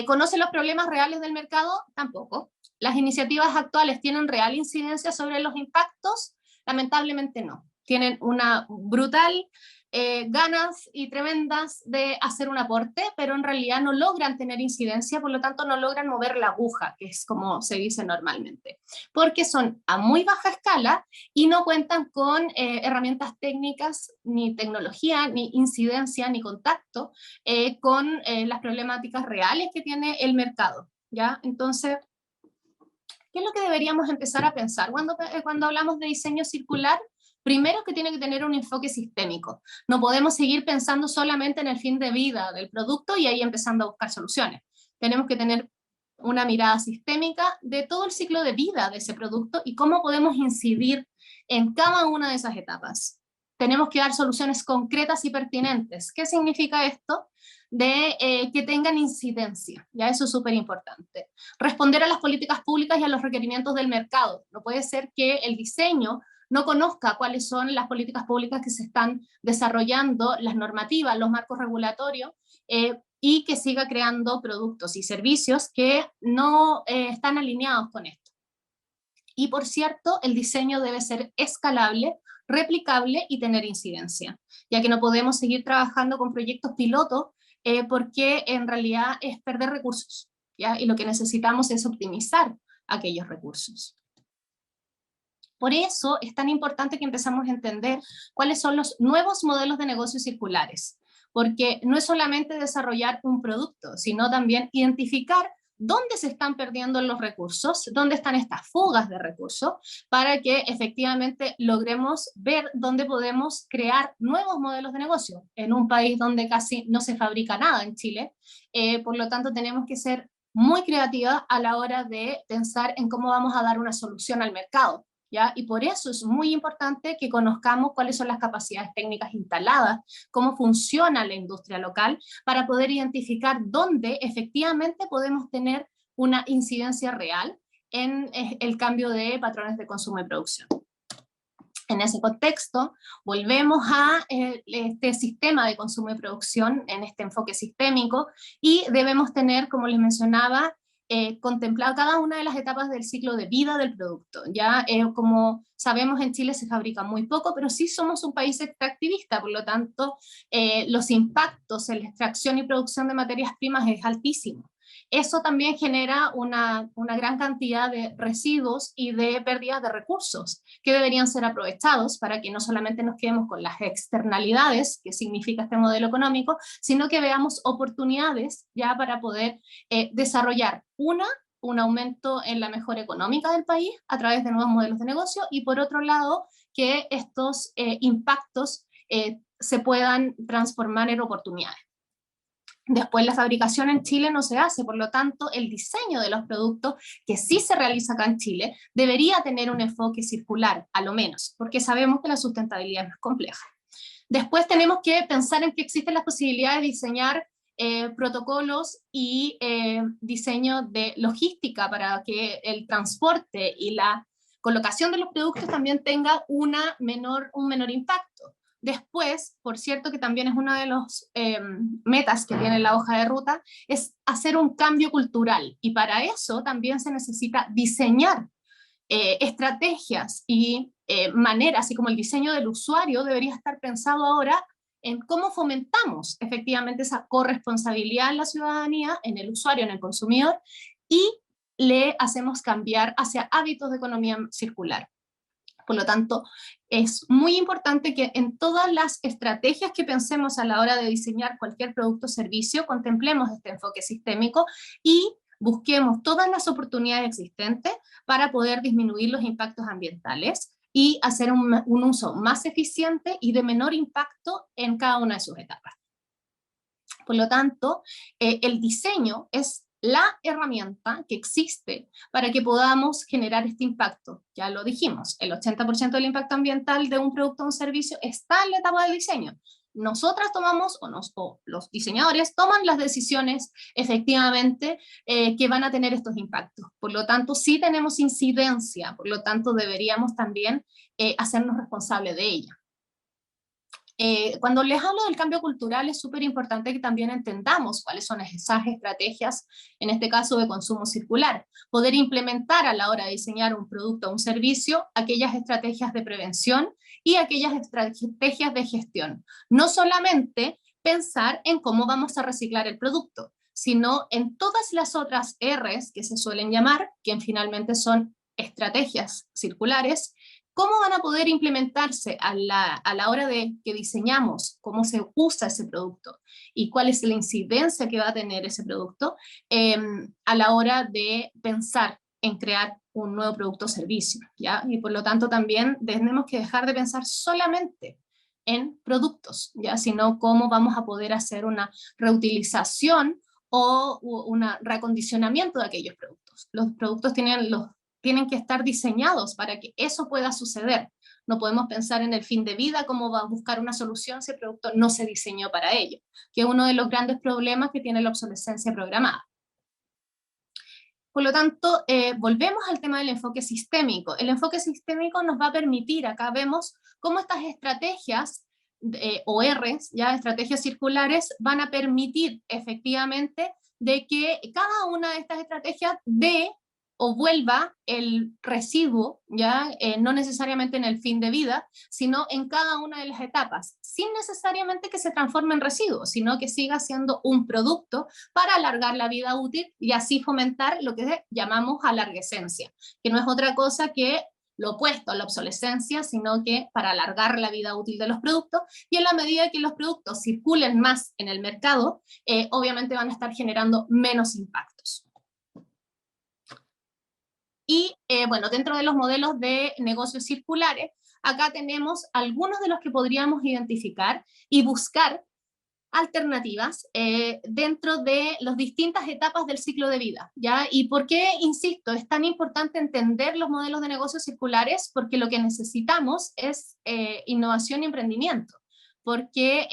¿Conoce los problemas reales del mercado? Tampoco. ¿Las iniciativas actuales tienen real incidencia sobre los impactos? Lamentablemente no. tienen una brutal ganas y tremendas de hacer un aporte, pero en realidad no logran tener incidencia, por lo tanto no logran mover la aguja, que es como se dice normalmente, porque son a muy baja escala y no cuentan con herramientas técnicas, ni tecnología, ni incidencia, ni contacto con las problemáticas reales que tiene el mercado, ¿ya? Entonces, ¿qué es lo que deberíamos empezar a pensar cuando hablamos de diseño circular? Primero, que tiene que tener un enfoque sistémico. No podemos seguir pensando solamente en el fin de vida del producto y ahí empezando a buscar soluciones. Tenemos que tener una mirada sistémica de todo el ciclo de vida de ese producto y cómo podemos incidir en cada una de esas etapas. Tenemos que dar soluciones concretas y pertinentes. ¿Qué significa esto? De que tengan incidencia, ya eso es súper importante. Responder a las políticas públicas y a los requerimientos del mercado. No puede ser que el diseño no conozca cuáles son las políticas públicas que se están desarrollando, las normativas, los marcos regulatorios, y que siga creando productos y servicios que no están alineados con esto. Y por cierto, el diseño debe ser escalable, replicable y tener incidencia, ya que no podemos seguir trabajando con proyectos pilotos porque en realidad es perder recursos, ¿ya? Y lo que necesitamos es optimizar aquellos recursos. Por eso es tan importante que empezamos a entender cuáles son los nuevos modelos de negocios circulares, porque no es solamente desarrollar un producto, sino también identificar dónde se están perdiendo los recursos, dónde están estas fugas de recursos, para que efectivamente logremos ver dónde podemos crear nuevos modelos de negocio, en un país donde casi no se fabrica nada en Chile, por lo tanto tenemos que ser muy creativas a la hora de pensar en cómo vamos a dar una solución al mercado. ¿Ya? Y por eso es muy importante que conozcamos cuáles son las capacidades técnicas instaladas, cómo funciona la industria local, para poder identificar dónde efectivamente podemos tener una incidencia real en el cambio de patrones de consumo y producción. En ese contexto, volvemos a este sistema de consumo y producción, en este enfoque sistémico, y debemos tener, como les mencionaba, contemplado cada una de las etapas del ciclo de vida del producto. Ya como sabemos, en Chile se fabrica muy poco, pero sí somos un país extractivista, por lo tanto los impactos en la extracción y producción de materias primas es altísimo. Eso también genera una gran cantidad de residuos y de pérdidas de recursos que deberían ser aprovechados para que no solamente nos quedemos con las externalidades que significa este modelo económico, sino que veamos oportunidades ya para poder desarrollar un aumento en la mejora económica del país a través de nuevos modelos de negocio, y por otro lado, que estos impactos se puedan transformar en oportunidades. Después, la fabricación en Chile no se hace, por lo tanto, el diseño de los productos que sí se realiza acá en Chile debería tener un enfoque circular, a lo menos, porque sabemos que la sustentabilidad es más compleja. Después tenemos que pensar en que existen las posibilidades de diseñar protocolos y diseño de logística para que el transporte y la colocación de los productos también tenga un menor impacto. Después, por cierto, que también es una de las metas que tiene la hoja de ruta, es hacer un cambio cultural, y para eso también se necesita diseñar estrategias y maneras, así como el diseño del usuario debería estar pensado ahora en cómo fomentamos efectivamente esa corresponsabilidad en la ciudadanía, en el usuario, en el consumidor, y le hacemos cambiar hacia hábitos de economía circular. Por lo tanto, es muy importante que en todas las estrategias que pensemos a la hora de diseñar cualquier producto o servicio, contemplemos este enfoque sistémico y busquemos todas las oportunidades existentes para poder disminuir los impactos ambientales y hacer un uso más eficiente y de menor impacto en cada una de sus etapas. Por lo tanto, el diseño es la herramienta que existe para que podamos generar este impacto. Ya lo dijimos, el 80% del impacto ambiental de un producto o un servicio está en la etapa del diseño. Nosotras tomamos, o los diseñadores toman las decisiones efectivamente que van a tener estos impactos. Por lo tanto, sí tenemos incidencia, por lo tanto deberíamos también hacernos responsables de ella. Cuando les hablo del cambio cultural es súper importante que también entendamos cuáles son esas estrategias, en este caso de consumo circular, poder implementar a la hora de diseñar un producto o un servicio aquellas estrategias de prevención y aquellas estrategias de gestión. No solamente pensar en cómo vamos a reciclar el producto, sino en todas las otras R's que se suelen llamar, que finalmente son estrategias circulares, cómo van a poder implementarse a la hora de que diseñamos cómo se usa ese producto y cuál es la incidencia que va a tener ese producto a la hora de pensar en crear un nuevo producto o servicio, ¿ya? Y por lo tanto también tenemos que dejar de pensar solamente en productos, ¿ya? Sino cómo vamos a poder hacer una reutilización o un reacondicionamiento de aquellos productos. Los productos tienen que estar diseñados para que eso pueda suceder. No podemos pensar en el fin de vida, cómo va a buscar una solución si el producto no se diseñó para ello, que es uno de los grandes problemas que tiene la obsolescencia programada. Por lo tanto, volvemos al tema del enfoque sistémico. El enfoque sistémico nos va a permitir, acá vemos cómo estas estrategias o R's, ya estrategias circulares, van a permitir efectivamente de que cada una de estas estrategias dé o vuelva el residuo, ¿ya? No necesariamente en el fin de vida, sino en cada una de las etapas, sin necesariamente que se transforme en residuo, sino que siga siendo un producto para alargar la vida útil y así fomentar lo que llamamos alarguescencia, que no es otra cosa que lo opuesto a la obsolescencia, sino que para alargar la vida útil de los productos, y en la medida que los productos circulen más en el mercado, obviamente van a estar generando menos impactos. Y bueno, dentro de los modelos de negocios circulares, acá tenemos algunos de los que podríamos identificar y buscar alternativas dentro de las distintas etapas del ciclo de vida, ¿ya? ¿Y por qué, insisto, es tan importante entender los modelos de negocios circulares? Porque lo que necesitamos es innovación y emprendimiento, porque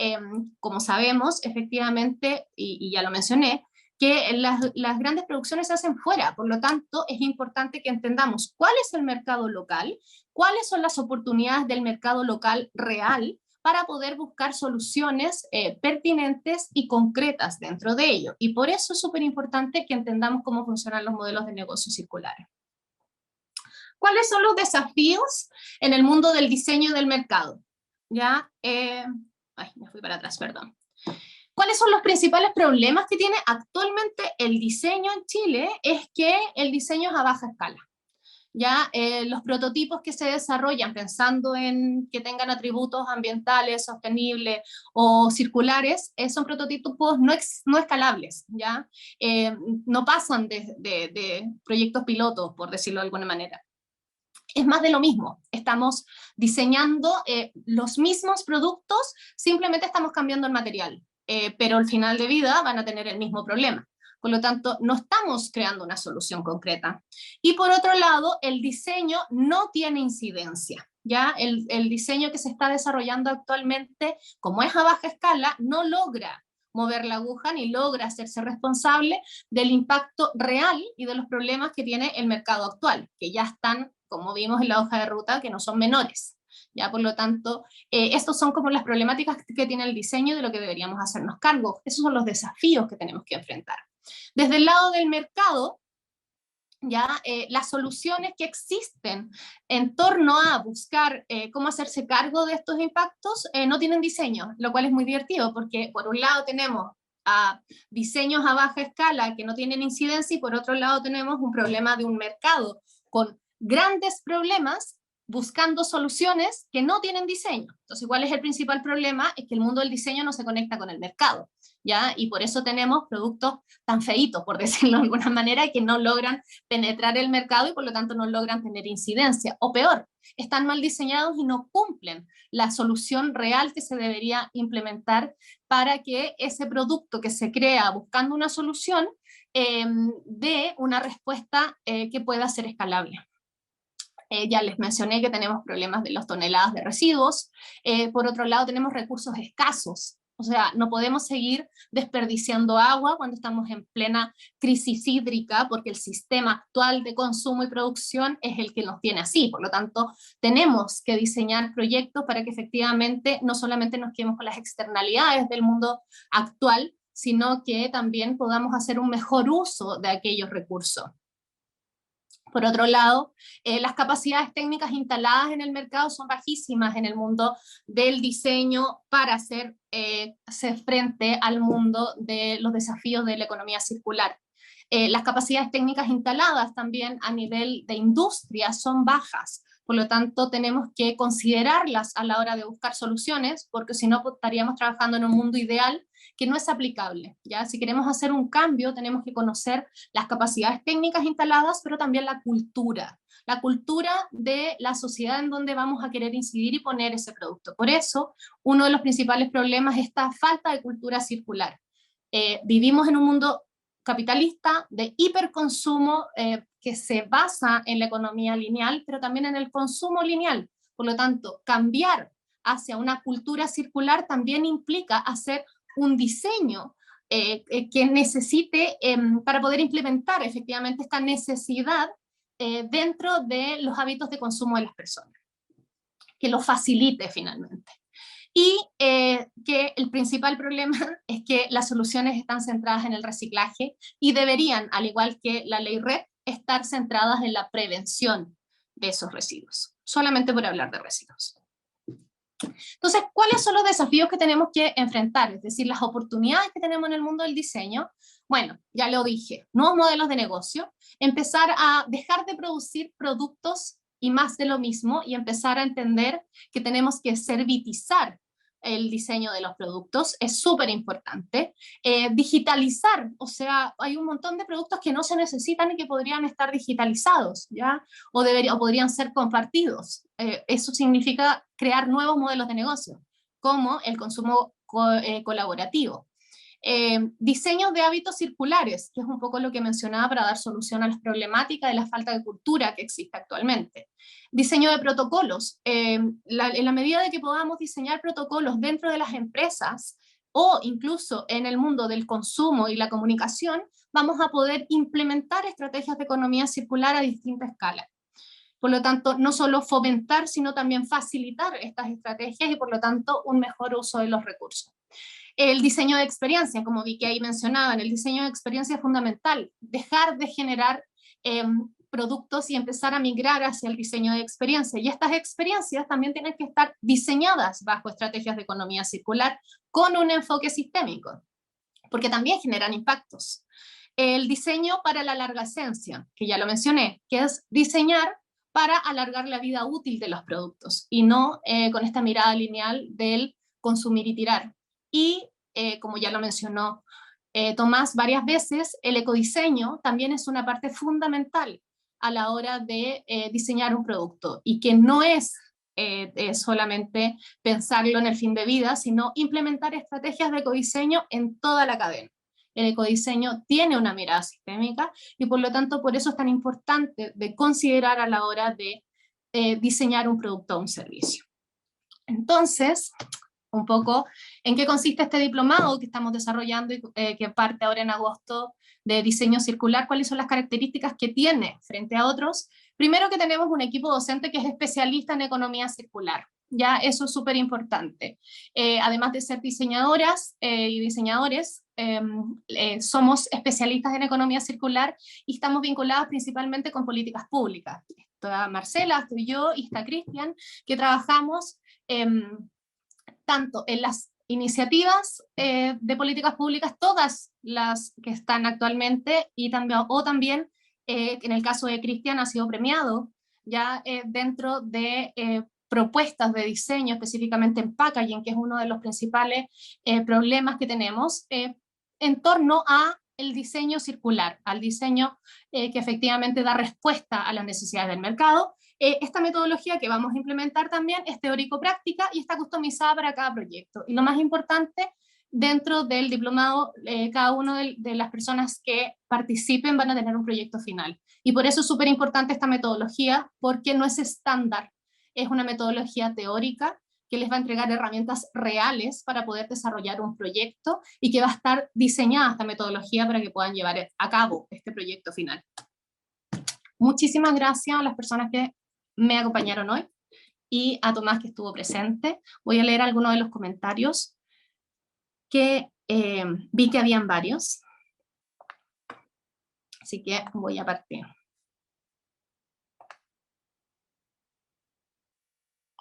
como sabemos, efectivamente, y ya lo mencioné, que las grandes producciones se hacen fuera, por lo tanto es importante que entendamos cuál es el mercado local, cuáles son las oportunidades del mercado local real, para poder buscar soluciones pertinentes y concretas dentro de ello. Y por eso es súper importante que entendamos cómo funcionan los modelos de negocios circulares. ¿Cuáles son los desafíos en el mundo del diseño y del mercado? ¿Ya? Me fui para atrás, perdón. ¿Cuáles son los principales problemas que tiene actualmente el diseño en Chile? Es que el diseño es a baja escala. Ya los prototipos que se desarrollan pensando en que tengan atributos ambientales, sostenibles o circulares, son prototipos no escalables, ¿ya? No pasan de proyectos pilotos, por decirlo de alguna manera. Es más de lo mismo, estamos diseñando los mismos productos, simplemente estamos cambiando el material, pero al final de vida van a tener el mismo problema. Por lo tanto, no estamos creando una solución concreta. Y por otro lado, el diseño no tiene incidencia. ¿Ya? El diseño que se está desarrollando actualmente, como es a baja escala, no logra mover la aguja ni logra hacerse responsable del impacto real y de los problemas que tiene el mercado actual, que ya están, como vimos en la hoja de ruta, que no son menores. ¿Ya? Por lo tanto, estos son como las problemáticas que tiene el diseño y de lo que deberíamos hacernos cargo. Esos son los desafíos que tenemos que enfrentar. Desde el lado del mercado, ya las soluciones que existen en torno a buscar cómo hacerse cargo de estos impactos no tienen diseño, lo cual es muy divertido porque por un lado tenemos diseños a baja escala que no tienen incidencia y por otro lado tenemos un problema de un mercado con grandes problemas buscando soluciones que no tienen diseño. Entonces, ¿cuál es el principal problema? Es que el mundo del diseño no se conecta con el mercado, ¿ya? Y por eso tenemos productos tan feitos, por decirlo de alguna manera, que no logran penetrar el mercado y por lo tanto no logran tener incidencia. O peor, están mal diseñados y no cumplen la solución real que se debería implementar para que ese producto que se crea buscando una solución dé una respuesta que pueda ser escalable. Ya les mencioné que tenemos problemas de las toneladas de residuos. Por otro lado, tenemos recursos escasos, O sea, no podemos seguir desperdiciando agua cuando estamos en plena crisis hídrica, porque el sistema actual de consumo y producción es el que nos tiene así. Por lo tanto, tenemos que diseñar proyectos para que efectivamente no solamente nos quedemos con las externalidades del mundo actual, sino que también podamos hacer un mejor uso de aquellos recursos. Por otro lado, las capacidades técnicas instaladas en el mercado son bajísimas en el mundo del diseño para hacer frente al mundo de los desafíos de la economía circular. Las capacidades técnicas instaladas también a nivel de industria son bajas, por lo tanto tenemos que considerarlas a la hora de buscar soluciones, porque si no estaríamos trabajando en un mundo ideal que no es aplicable, ¿ya? Si queremos hacer un cambio tenemos que conocer las capacidades técnicas instaladas, pero también la cultura de la sociedad en donde vamos a querer incidir y poner ese producto. Por eso, uno de los principales problemas es esta falta de cultura circular. Vivimos en un mundo capitalista de hiperconsumo que se basa en la economía lineal, pero también en el consumo lineal. Por lo tanto, cambiar hacia una cultura circular también implica hacer un diseño que necesite, para poder implementar efectivamente esta necesidad dentro de los hábitos de consumo de las personas, que lo facilite finalmente. Y que el principal problema es que las soluciones están centradas en el reciclaje y deberían, al igual que la ley RED, estar centradas en la prevención de esos residuos, solamente por hablar de residuos. Entonces, ¿cuáles son los desafíos que tenemos que enfrentar? Es decir, las oportunidades que tenemos en el mundo del diseño. Bueno, ya lo dije, nuevos modelos de negocio, empezar a dejar de producir productos y más de lo mismo, y empezar a entender que tenemos que servitizar el diseño de los productos, es súper importante. Digitalizar, o sea, hay un montón de productos que no se necesitan y que podrían estar digitalizados, ¿ya? O podrían ser compartidos. Eso significa crear nuevos modelos de negocio, como el consumo colaborativo. Diseños de hábitos circulares, que es un poco lo que mencionaba para dar solución a las problemáticas de la falta de cultura que existe actualmente. Diseño de protocolos. En la medida de que podamos diseñar protocolos dentro de las empresas o incluso en el mundo del consumo y la comunicación, vamos a poder implementar estrategias de economía circular a distinta escala. Por lo tanto, no solo fomentar, sino también facilitar estas estrategias y por lo tanto un mejor uso de los recursos. El diseño de experiencia, como vi que ahí mencionaban, el diseño de experiencia es fundamental. Dejar de generar productos y empezar a migrar hacia el diseño de experiencia. Y estas experiencias también tienen que estar diseñadas bajo estrategias de economía circular con un enfoque sistémico, porque también generan impactos. El diseño para la larga esencia, que ya lo mencioné, que es diseñar para alargar la vida útil de los productos y no con esta mirada lineal del consumir y tirar. Y, como ya lo mencionó Tomás varias veces, el ecodiseño también es una parte fundamental a la hora de diseñar un producto, y que no es solamente pensarlo en el fin de vida, sino implementar estrategias de ecodiseño en toda la cadena. El ecodiseño tiene una mirada sistémica y por lo tanto por eso es tan importante de considerar a la hora de diseñar un producto o un servicio. Entonces, un poco en qué consiste este diplomado que estamos desarrollando y que parte ahora en agosto, de diseño circular. ¿Cuáles son las características que tiene frente a otros? Primero, que tenemos un equipo docente que es especialista en economía circular. Ya, eso es súper importante. Además de ser diseñadoras y diseñadores, somos especialistas en economía circular y estamos vinculados principalmente con políticas públicas. Está Marcela, estoy yo y está Cristian, que trabajamos tanto en las iniciativas de políticas públicas, todas las que están actualmente, y también en el caso de Cristian ha sido premiado ya dentro de propuestas de diseño, específicamente en packaging, que es uno de los principales problemas que tenemos en torno a el diseño circular, al diseño que efectivamente da respuesta a las necesidades del mercado. Esta metodología que vamos a implementar también es teórico-práctica y está customizada para cada proyecto. Y lo más importante, dentro del diplomado, cada una de las personas que participen van a tener un proyecto final. Y por eso es súper importante esta metodología, porque no es estándar, es una metodología teórica que les va a entregar herramientas reales para poder desarrollar un proyecto y que va a estar diseñada esta metodología para que puedan llevar a cabo este proyecto final. Muchísimas gracias a las personas que me acompañaron hoy y a Tomás que estuvo presente. Voy a leer algunos de los comentarios que vi que habían varios. Así que voy a partir.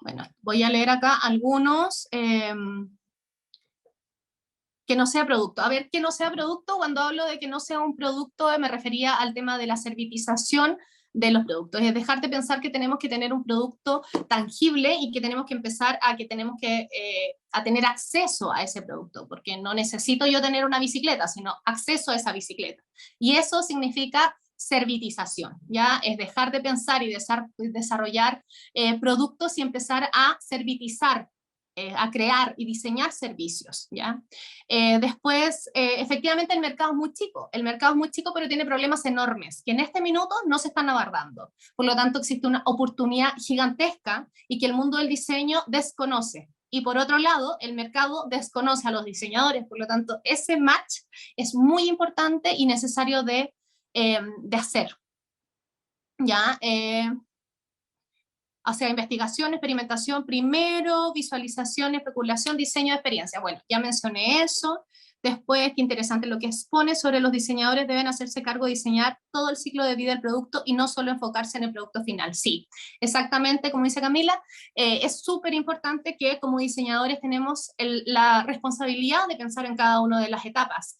Bueno, voy a leer acá algunos que no sea producto. A ver, que no sea producto, cuando hablo de que no sea un producto, me refería al tema de la servitización de los productos. Es dejar de pensar que tenemos que tener un producto tangible y que tenemos que empezar a que tenemos que a tener acceso a ese producto, porque no necesito yo tener una bicicleta, sino acceso a esa bicicleta. Y eso significa servitización, ¿ya? Es dejar de pensar y desarrollar productos y empezar a servitizar, a crear y diseñar servicios, ¿ya? Después, efectivamente el mercado es muy chico, pero tiene problemas enormes, que en este minuto no se están abordando. Por lo tanto, existe una oportunidad gigantesca y que el mundo del diseño desconoce. Y por otro lado, el mercado desconoce a los diseñadores, por lo tanto, ese match es muy importante y necesario de hacer, ¿ya? O sea, investigación, experimentación primero, visualización, especulación, diseño de experiencia. Bueno, ya mencioné eso. Después, qué interesante lo que expone sobre los diseñadores deben hacerse cargo de diseñar todo el ciclo de vida del producto y no solo enfocarse en el producto final. Sí, exactamente como dice Camila, es súper importante que como diseñadores tenemos la responsabilidad de pensar en cada una de las etapas.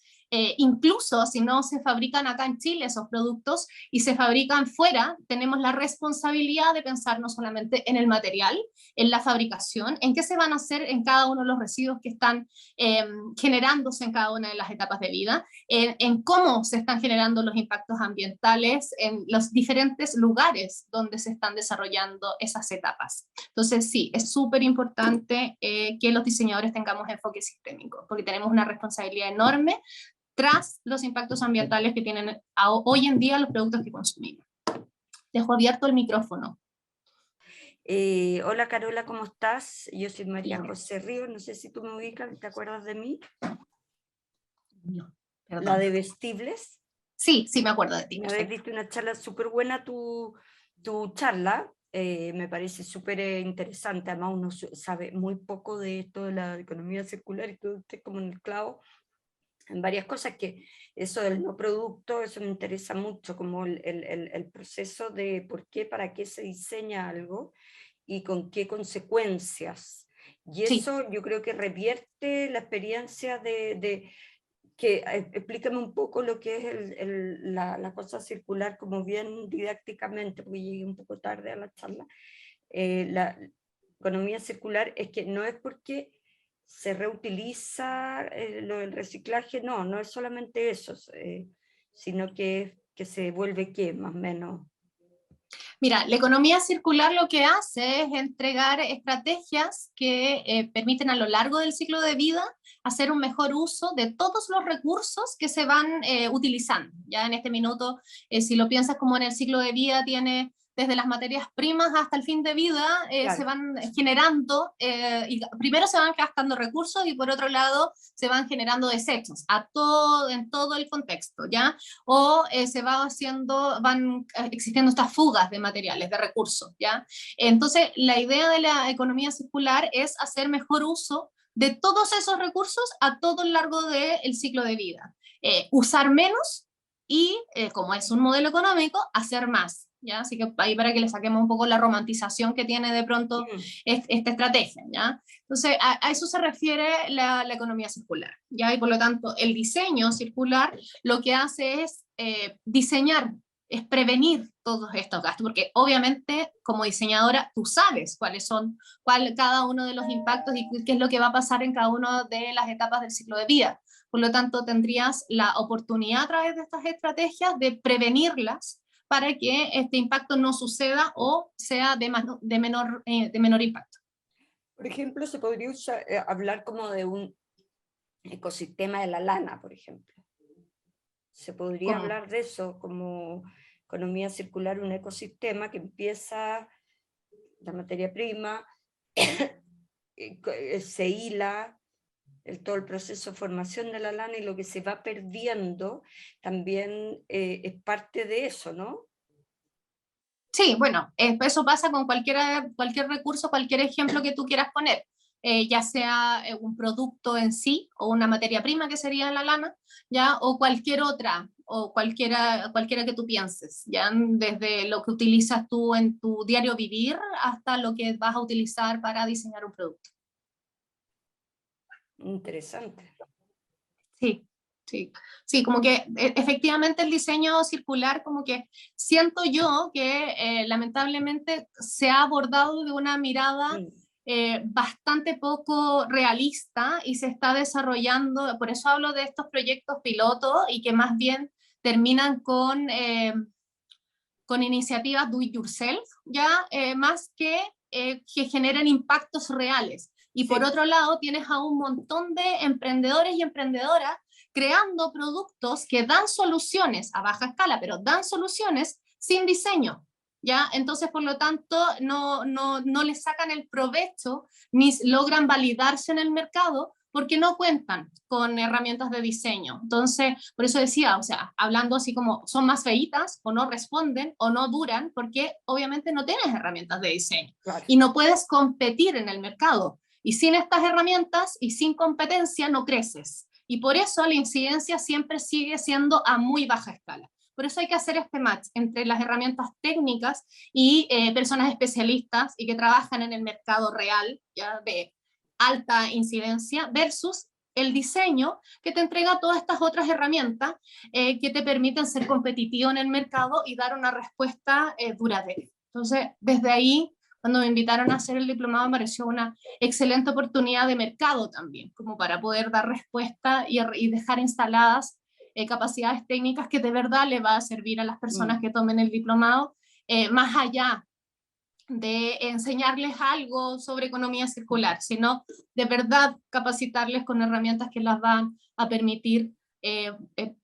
Incluso si no se fabrican acá en Chile esos productos y se fabrican fuera, tenemos la responsabilidad de pensar no solamente en el material, en la fabricación, en qué se van a hacer en cada uno de los residuos que están generándose en cada una de las etapas de vida, en cómo se están generando los impactos ambientales en los diferentes lugares donde se están desarrollando esas etapas. Entonces sí, es súper importante que los diseñadores tengamos enfoque sistémico, porque tenemos una responsabilidad enorme tras los impactos ambientales que tienen hoy en día los productos que consumimos. Dejo abierto el micrófono. Hola Carola, ¿cómo estás? Yo soy María Bien. José Ríos, no sé si tú me ubicas, ¿te acuerdas de mí? No, perdón. La de Vestibles. Sí, sí me acuerdo de ti. Me habéis visto una charla súper buena, tu charla, me parece súper interesante, además uno sabe muy poco de esto de la economía circular y todo usted como en el clavo, en varias cosas, que eso del no producto, eso me interesa mucho, como el proceso de por qué, para qué se diseña algo y con qué consecuencias. Y eso sí, yo creo que revierte la experiencia que explícame un poco lo que es la cosa circular, como bien didácticamente, porque llegué un poco tarde a la charla. La economía circular es que no es porque se reutiliza lo del reciclaje, no es solamente eso, sino que se vuelve ¿qué? Más o menos. Mira, la economía circular lo que hace es entregar estrategias que permiten a lo largo del ciclo de vida hacer un mejor uso de todos los recursos que se van utilizando. Ya en este minuto, si lo piensas como en el ciclo de vida, tiene desde las materias primas hasta el fin de vida, claro, se van generando, y primero se van gastando recursos y por otro lado se van generando desechos en todo el contexto, ¿ya? O van existiendo estas fugas de materiales, de recursos, ¿ya? Entonces, la idea de la economía circular es hacer mejor uso de todos esos recursos a todo lo largo del ciclo de vida. Usar menos y, como es un modelo económico, hacer más, ¿ya? Así que ahí para que le saquemos un poco la romantización que tiene de pronto esta estrategia, ¿ya? Entonces, a eso se refiere la economía circular, ¿ya? Y por lo tanto, el diseño circular lo que hace es diseñar, es prevenir todos estos gastos, porque obviamente como diseñadora tú sabes cada uno de los impactos y qué es lo que va a pasar en cada una de las etapas del ciclo de vida. Por lo tanto, tendrías la oportunidad a través de estas estrategias de prevenirlas para que este impacto no suceda o sea de menor impacto. Por ejemplo, se podría hablar como de un ecosistema de la lana, por ejemplo. Se podría hablar de eso como economía circular, un ecosistema que empieza la materia prima, se hila todo el proceso de formación de la lana, y lo que se va perdiendo también es parte de eso, ¿no? Sí, bueno, eso pasa con cualquier recurso, cualquier ejemplo que tú quieras poner, ya sea un producto en sí o una materia prima que sería la lana, ya, o cualquier otra, o cualquiera que tú pienses, ya, desde lo que utilizas tú en tu diario vivir hasta lo que vas a utilizar para diseñar un producto. Interesante. Sí. Sí, como que efectivamente el diseño circular, como que siento yo que lamentablemente se ha abordado de una mirada bastante poco realista y se está desarrollando, por eso hablo de estos proyectos pilotos y que más bien terminan con iniciativas do it yourself, ya más que generen impactos reales. Y por otro lado, tienes a un montón de emprendedores y emprendedoras creando productos que dan soluciones a baja escala, pero dan soluciones sin diseño, ¿ya? Entonces, por lo tanto, no les sacan el provecho ni logran validarse en el mercado porque no cuentan con herramientas de diseño. Entonces, por eso decía, o sea, hablando así como son más feitas, o no responden, o no duran, porque obviamente no tienes herramientas de diseño. Claro. Y no puedes competir en el mercado. Y sin estas herramientas y sin competencia no creces. Y por eso la incidencia siempre sigue siendo a muy baja escala. Por eso hay que hacer este match entre las herramientas técnicas y personas especialistas y que trabajan en el mercado real, ya de alta incidencia, versus el diseño que te entrega todas estas otras herramientas que te permiten ser competitivo en el mercado y dar una respuesta duradera. Entonces, desde ahí, cuando me invitaron a hacer el diplomado, me pareció una excelente oportunidad de mercado también, como para poder dar respuesta y dejar instaladas capacidades técnicas que de verdad le va a servir a las personas que tomen el diplomado, más allá de enseñarles algo sobre economía circular, sino de verdad capacitarles con herramientas que las van a permitir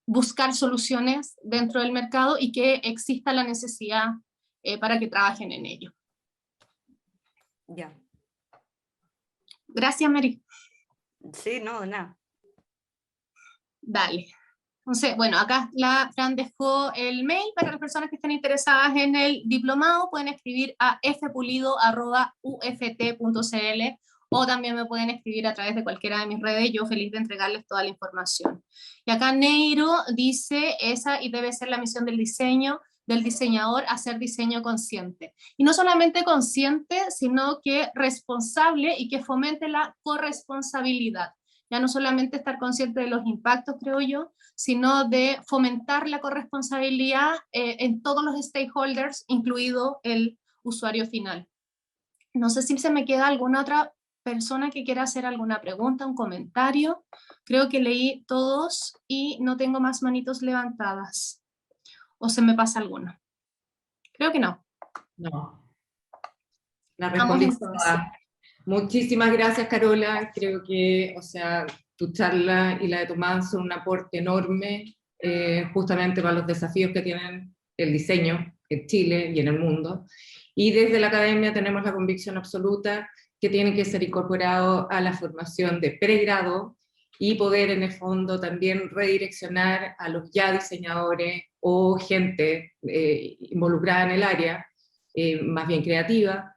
buscar soluciones dentro del mercado y que exista la necesidad para que trabajen en ello. Ya. Gracias, Mary. Sí, no, nada. Dale. Entonces, bueno, acá la Fran dejó el mail para las personas que estén interesadas en el diplomado. Pueden escribir a fpulido@uft.cl o también me pueden escribir a través de cualquiera de mis redes. Yo feliz de entregarles toda la información. Y acá Neiro dice, esa y debe ser la misión del diseño, del diseñador, hacer diseño consciente. Y no solamente consciente, sino que responsable y que fomente la corresponsabilidad. Ya no solamente estar consciente de los impactos, creo yo, sino de fomentar la corresponsabilidad en todos los stakeholders, incluido el usuario final. No sé si se me queda alguna otra persona que quiera hacer alguna pregunta, un comentario. Creo que leí todos y no tengo más manitos levantadas. ¿O se me pasa alguna? Creo que no. No. La respondí toda. Muchísimas gracias, Carola. Creo que, o sea, tu charla y la de Tomás son un aporte enorme justamente para los desafíos que tienen el diseño en Chile y en el mundo. Y desde la academia tenemos la convicción absoluta que tiene que ser incorporado a la formación de pregrado y poder en el fondo también redireccionar a los ya diseñadores o gente involucrada en el área, más bien creativa,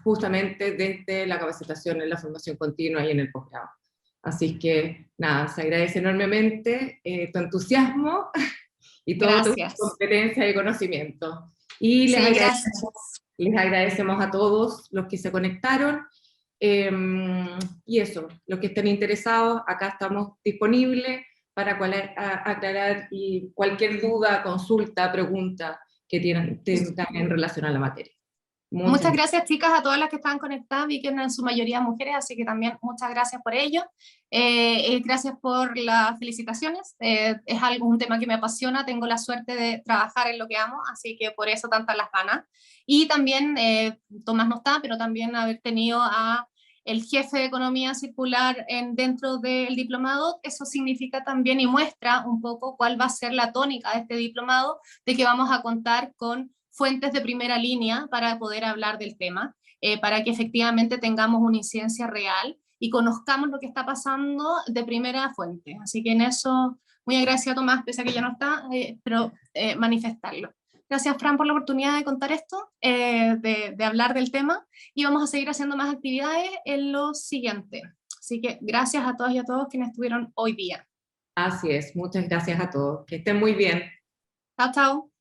justamente desde la capacitación en la formación continua y en el posgrado. Así que nada, se agradece enormemente tu entusiasmo y toda tu competencia y conocimiento. Y les agradecemos a todos los que se conectaron. Y eso, los que estén interesados, acá estamos disponibles para aclarar y cualquier duda, consulta, pregunta que tengan en relación a la materia. Muchas gracias, chicas, a todas las que están conectadas, vi que en su mayoría mujeres, así que también muchas gracias por ello. Gracias por las felicitaciones, es un tema que me apasiona, tengo la suerte de trabajar en lo que amo, así que por eso tantas las ganas. Y también, Tomás no está, pero también haber tenido a el jefe de economía circular dentro del diplomado, eso significa también y muestra un poco cuál va a ser la tónica de este diplomado, de que vamos a contar con fuentes de primera línea para poder hablar del tema. para que efectivamente tengamos una incidencia real y conozcamos lo que está pasando de primera fuente. Así que en eso, muy agradecida Tomás, pese a que ya no está, pero manifestarlo. Gracias, Fran, por la oportunidad de contar esto, de hablar del tema, y vamos a seguir haciendo más actividades en lo siguiente. Así que gracias a todas y a todos quienes estuvieron hoy día. Así es, muchas gracias a todos. Que estén muy bien. Chao, chao.